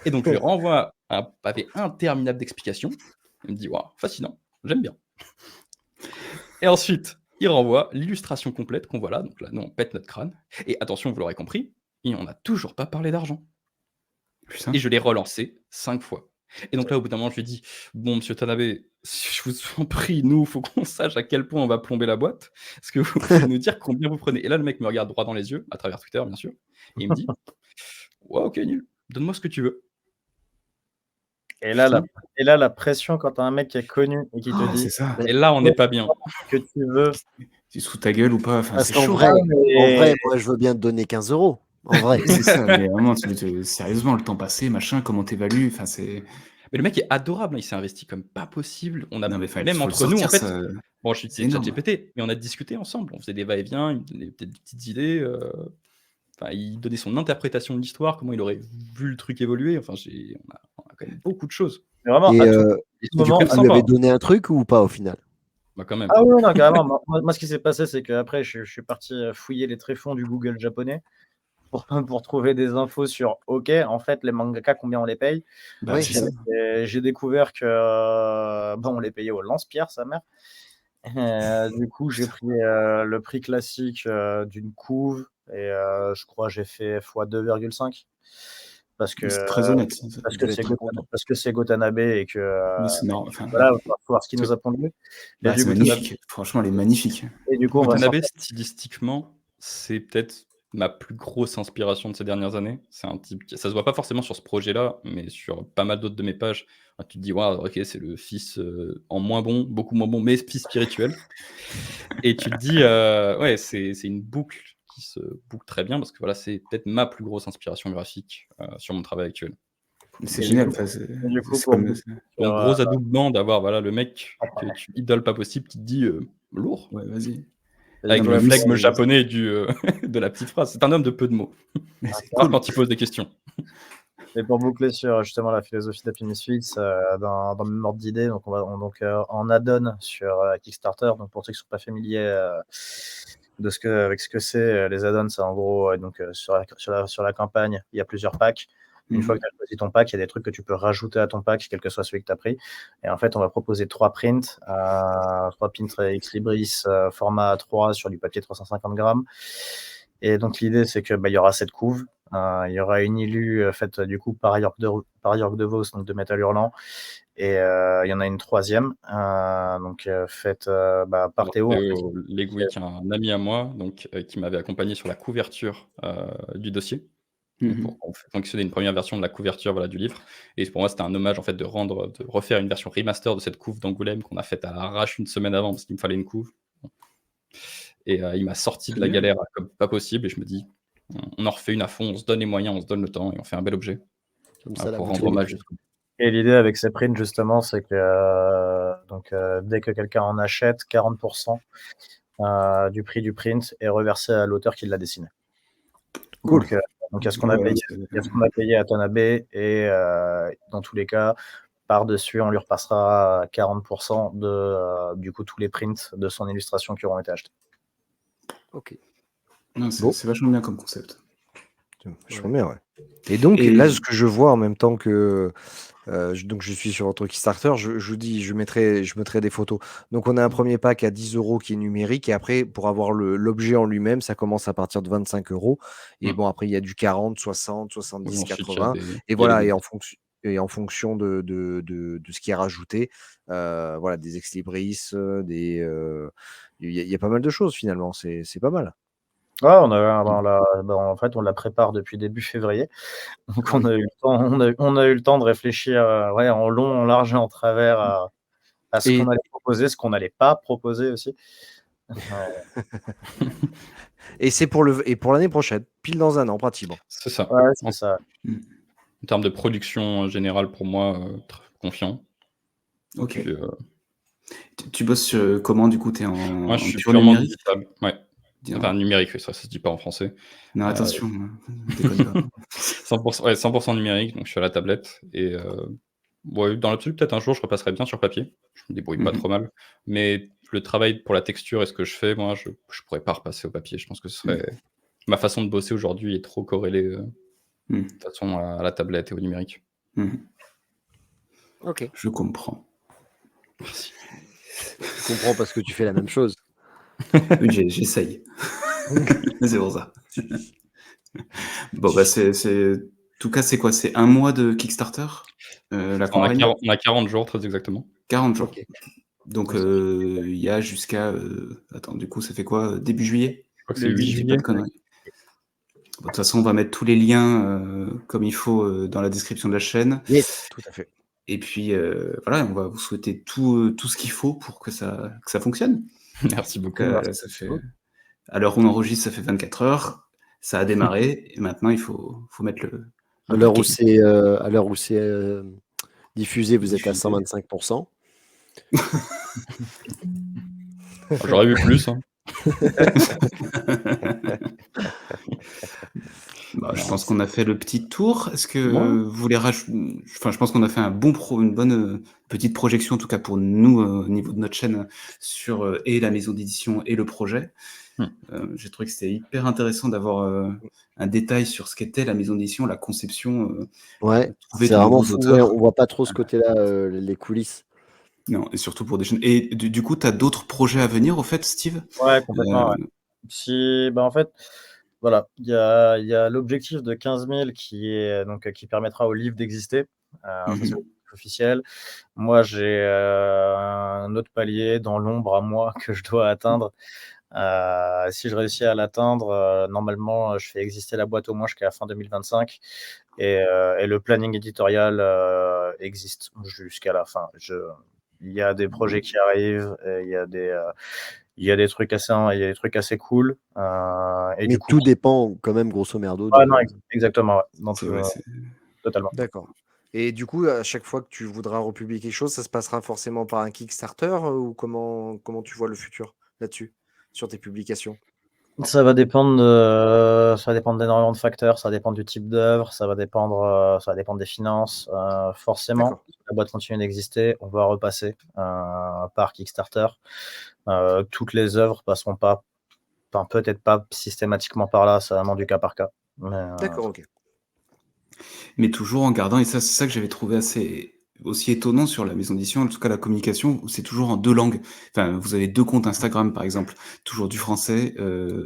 Et donc je lui renvoie un pavé interminable d'explications. Il me dit, waouh, fascinant, j'aime bien. Et ensuite, il renvoie l'illustration complète qu'on voit là. Donc là, nous, on pète notre crâne. Et attention, vous l'aurez compris, et on n'a toujours pas parlé d'argent. Putain. Et je l'ai relancé 5 fois. Et donc là, au bout d'un moment, je lui ai dit: «Bon, monsieur Tanabe, je vous en prie, nous, il faut qu'on sache à quel point on va plomber la boîte. Est-ce que vous pouvez nous dire combien vous prenez?» Et là, le mec me regarde droit dans les yeux, à travers Twitter, bien sûr, et il me dit: «Ouais, OK, Neil, donne-moi ce que tu veux». Et là, Fini. la pression quand tu as un mec qui est connu et qui te Oh, dit c'est ça. Et là, on n'est pas bien. que tu veux. Tu sous ta gueule ou pas, enfin, Parce c'est qu'en chaud. vrai, mais- moi, je veux bien te donner 15 euros. En vrai. C'est ça, mais vraiment, sérieusement, le temps passé, machin, comment t'évalues, enfin, c'est... Mais le mec est adorable, hein, il s'est investi comme pas possible. On a Non, mais enfin, même faut le entre nous, en sortir, fait, ça. bon, C'est j'utilisais énorme. ChatGPT, mais on a discuté ensemble. On faisait des va-et-vient, il me donnait peut-être des petites idées. Enfin, il donnait son interprétation de l'histoire, comment il aurait vu le truc évoluer. Enfin, on a quand même beaucoup de choses. mais vraiment, Et à tout Et du moment. coup, même tu lui sympa. avais donné un truc ou pas au final? Bah, quand même. Ah oui, non, carrément. Moi, ce qui s'est passé, c'est qu'après, je suis parti fouiller les tréfonds du Google japonais pour trouver des infos sur, OK, en fait, les mangaka, combien on les paye. Bah, Oui, c'est ça. Et j'ai découvert que, on les payait au lance-pierre, sa mère. Du coup, j'ai pris le prix classique d'une couve et je crois que j'ai fait x 2,5 parce que C'est très honnête. Ça. parce il que devait c'est être content. parce que c'est Gotanabe et que Mais c'est normal. Enfin, voilà, on va voir ce qu'il nous a pondu. Et bah, du c'est coup, magnifique. Franchement, elle est magnifique. et du coup, on va Watanabe, sortir. stylistiquement, c'est peut-être ma plus grosse inspiration de ces dernières années. C'est un type ça se voit pas forcément sur ce projet-là, mais sur pas mal d'autres de mes pages. Tu te dis: «Waouh, OK, c'est le fils, en moins bon, beaucoup moins bon, mais fils spirituel». Et tu te dis, ouais, c'est une boucle qui se boucle très bien parce que voilà, c'est peut-être ma plus grosse inspiration graphique, sur mon travail actuel. C'est Et génial. du coup, Enfin, c'est et du coup, c'est pour comme. boucler Donc sur, gros adoubement d'avoir, voilà, le mec que tu idoles pas possible qui te dit, lourd, Ouais, vas-y. et avec du Non, le mais lui, flegme c'est japonais de la petite phrase. C'est un homme de peu de mots, mais c'est rare cool. quand il pose des questions. Et pour boucler sur justement la philosophie d'Happy Misfits, dans le même ordre d'idée, donc en add-on sur Kickstarter. Donc pour ceux qui ne sont pas familiers avec ce que c'est, les add-ons, c'est en gros sur la campagne, il y a plusieurs packs. Une fois que tu as choisi ton pack, il y a des trucs que tu peux rajouter à ton pack, quel que soit celui que tu as pris. Et en fait, on va proposer 3 prints, 3 prints Ex Libris, format A3 sur du papier 350 grammes. Et donc l'idée, c'est que il y aura cette couve. Il y aura une illu faite du coup par York de Vos, donc de Métal Hurlant. Et il y en a une troisième, faite par Théo. Théo Legui, qui est un ami à moi, donc qui m'avait accompagné sur la couverture du dossier. Donc, pour fonctionner une première version de la couverture, voilà, du livre. Et pour moi, c'était un hommage en fait de refaire une version remaster de cette couve d'Angoulême qu'on a faite à l'arrache une semaine avant parce qu'il me fallait une couve. Et il m'a sorti de la galère comme pas possible. Et je me dis, on en refait une à fond, on se donne les moyens, on se donne le temps et on fait un bel objet Comme ça, la pour boucle rendre est hommage bouclée. jusqu'au bout. Et l'idée avec ces prints, justement, c'est que dès que quelqu'un en achète, 40% du prix du print est reversé à l'auteur qui l'a dessiné. Cool. Donc, il y a ce qu'on a payé à Tanabe et dans tous les cas, par-dessus, on lui repassera 40% de du coup tous les prints de son illustration qui auront été achetés. Ok. Non, Bon. c'est vachement bien comme concept. Je trouve bien, ouais. Et donc, Et- là, ce que je vois en même temps que. Donc, je suis sur votre Kickstarter, je mettrai des photos. Donc, on a un premier pack à 10 euros qui est numérique. Et après, pour avoir l'objet en lui-même, ça commence à partir de 25 euros. Et bon, après, il y a du 40, 60, 70, Oui, ensuite, 80. il y a Et des voilà, bonus. et en fonction de ce qui est rajouté, voilà, des ex libris, il y a pas mal de choses finalement. C'est pas mal. Ouais, en fait, on la prépare depuis début février. Donc, on a eu le temps, on a eu le temps de réfléchir en long, en large et en travers à ce Et- qu'on allait proposer, ce qu'on n'allait pas proposer aussi. Et c'est pour l'année prochaine, pile dans un an, pratiquement. C'est ça. Ouais, c'est ça. En termes de production générale, pour moi, confiant. Ok. Puis, Tu bosses comment, du coup? T'es en moi, je suis pur purement numérique? digital. Ouais. Dis- Enfin, numérique, oui, ça se dit pas en français. Non, attention, déconne pas. 100% numérique, donc je suis à la tablette. Et ouais, dans l'absolu, peut-être un jour, je repasserai bien sur papier. Je me débrouille pas trop mal. Mais le travail pour la texture et ce que je fais, moi, je pourrais pas repasser au papier. Je pense que ce serait. Ma façon de bosser aujourd'hui est trop corrélée de toute façon à la tablette et au numérique. Ok. Je comprends. Merci. Je comprends parce que tu fais la même chose. Oui, j'essaye. C'est pour ça. Bon, bah, en tout cas, c'est quoi? C'est 1 mois de Kickstarter, la campagne? On a 40 jours, très exactement. 40 jours. Ok. Donc, il y a jusqu'à, attends, du coup, ça fait quoi? Début juillet? Je crois que Le c'est 10 Si je dis 8 pas de juillet. conneries. Bon, de toute façon, on va mettre tous les liens, comme il faut, dans la description de la chaîne. Yes. Tout à fait. Et puis, voilà, on va vous souhaiter tout ce qu'il faut pour que ça fonctionne. Merci Donc, beaucoup. là, ça fait à l'heure où on enregistre, ça fait 24 heures. Ça a démarré et maintenant il faut mettre le À l'heure où paquet. c'est diffusé, vous êtes à Diffusé. 125%. J'aurais vu plus, hein. Bah, je Non, pense qu'on a fait le petit tour. Est-ce que Ouais. vous voulez enfin, je pense qu'on a fait une bonne, petite projection, en tout cas pour nous, au niveau de notre chaîne, sur, et la maison d'édition et le projet. Mmh. J'ai trouvé que c'était hyper intéressant d'avoir, un détail sur ce qu'était la maison d'édition, la conception, Ouais, trouver c'est de vraiment nouveaux fou. Ouais, auteurs. on voit pas trop ce côté-là, les coulisses. Non, et surtout pour des jeunes. Et du coup, tu as d'autres projets à venir, au fait, Steve? Ouais, complètement, ouais. En fait, voilà, il y a l'objectif de 15 000 qui permettra au livre d'exister. Ça, c'est Mmh. l'objectif officiel. Moi, j'ai un autre palier dans l'ombre à moi que je dois atteindre. Si je réussis à l'atteindre, normalement, je fais exister la boîte au moins jusqu'à la fin 2025 et le planning éditorial existe jusqu'à la fin. Il y a des projets qui arrivent, et il y a des trucs assez cool. Et Mais du coup, tout dépend quand même grosso merdo non, de. exactement, ouais. C'est vrai, c'est Totalement. D'accord. Et du coup, à chaque fois que tu voudras republier quelque chose, ça se passera forcément par un Kickstarter ou comment tu vois le futur là-dessus, sur tes publications? Ça va dépendre d'énormément de facteurs, ça va dépendre du type d'œuvre, ça va dépendre des finances. Forcément, D'accord. si la boîte continue d'exister, on va repasser par Kickstarter. Toutes les œuvres passeront pas, enfin, peut-être pas systématiquement par là, c'est vraiment du cas par cas. D'accord, ok. Mais toujours en gardant, et ça, c'est ça que j'avais trouvé assez aussi étonnant sur la maison d'édition, en tout cas la communication, où c'est toujours en 2 langues. Enfin, vous avez 2 comptes Instagram, par exemple, toujours du français,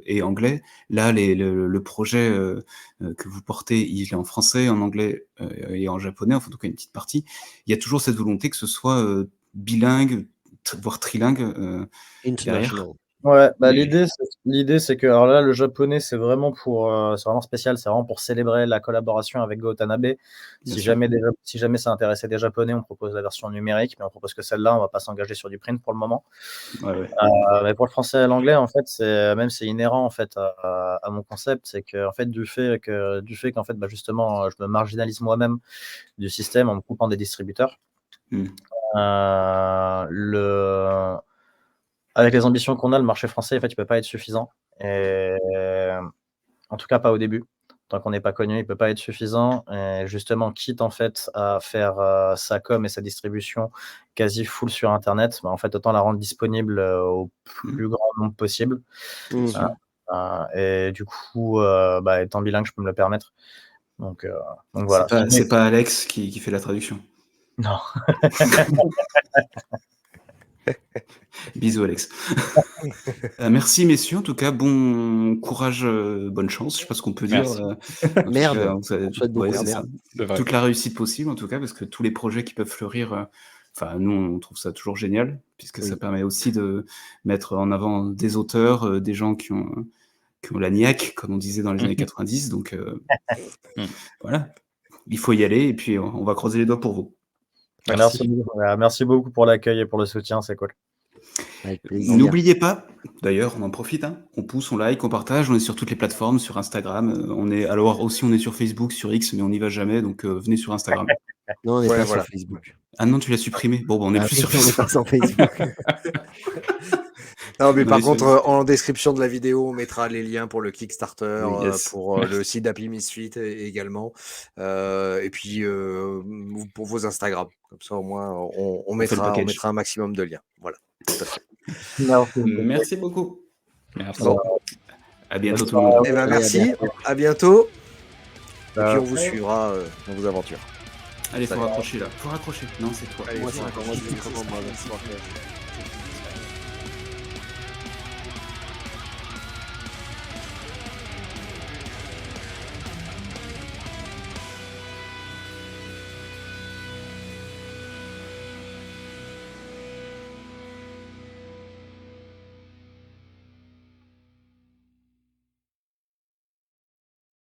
et anglais. Là, le projet, que vous portez, il est en français, en anglais, et en japonais, enfin, en tout cas une petite partie. Il y a toujours cette volonté que ce soit, bilingue, voire trilingue, derrière. International. Ouais, Mais l'idée, c'est que, alors là, le japonais, c'est vraiment c'est vraiment spécial, c'est vraiment pour célébrer la collaboration avec Go Tanabe. bien Si sûr. jamais ça intéressait des Japonais, on propose la version numérique, mais on propose que celle-là, on va pas s'engager sur du print pour le moment. Ouais. Mais pour le français et l'anglais, en fait, c'est inhérent, en fait, à mon concept, c'est que, en fait, du fait qu'en fait, justement, je me marginalise moi-même du système en me coupant des distributeurs. Mmh. Avec les ambitions qu'on a, le marché français, en fait, il peut pas être suffisant. Et en tout cas, pas au début. Tant qu'on n'est pas connu, il peut pas être suffisant. Et justement, quitte en fait à faire sa com et sa distribution quasi full sur Internet, en fait, autant la rendre disponible au plus grand nombre possible. Bien sûr. Et du coup, étant bilingue, je peux me le permettre. Donc voilà. C'est pas Alex qui fait la traduction. Non. Bisous Alex. Merci messieurs, en tout cas, bon courage, bonne chance, je sais pas ce qu'on peut dire. Merci. Merde, Vous avez on souhaite beaucoup de c'est ça. merde. C'est vrai. Toute la réussite possible en tout cas, parce que tous les projets qui peuvent fleurir, enfin nous on trouve ça toujours génial, puisque ça Oui. permet aussi de mettre en avant des auteurs, des gens qui ont la niaque, comme on disait dans les années 90, donc voilà. Il faut y aller et puis on va croiser les doigts pour vous. Merci beaucoup pour l'accueil et pour le soutien, c'est cool. Avec plaisir. N'oubliez pas, d'ailleurs, on en profite, hein, on pousse, on like, on partage, on est sur toutes les plateformes, sur Instagram, on est sur Facebook, sur X, mais on n'y va jamais, donc venez sur Instagram. Non, on n'est Ouais, pas voilà. sur Facebook. Ah non, tu l'as supprimé. Bon, on est plus sur On n'est Facebook. pas sur Facebook. Non, mais par Oui, contre, c'est- en description de la vidéo, on mettra les liens pour le Kickstarter, Oui, yes. pour le site d'Happy Misfit également, et puis pour vos Instagram. Comme ça, au moins, on fait le package. mettra un maximum de liens. Voilà, tout à fait. Merci beaucoup. Merci. Bon. À bientôt tout le monde. Eh ben, Allez, merci, à bientôt, et puis Ciao. on vous suivra dans vos aventures. Allez, faut Salut. raccrocher là. Faut raccrocher. Non, c'est toi. Allez, Moi, c'est c'est d'accord, moi, je je dis dis comment, comment, moi, moi, merci.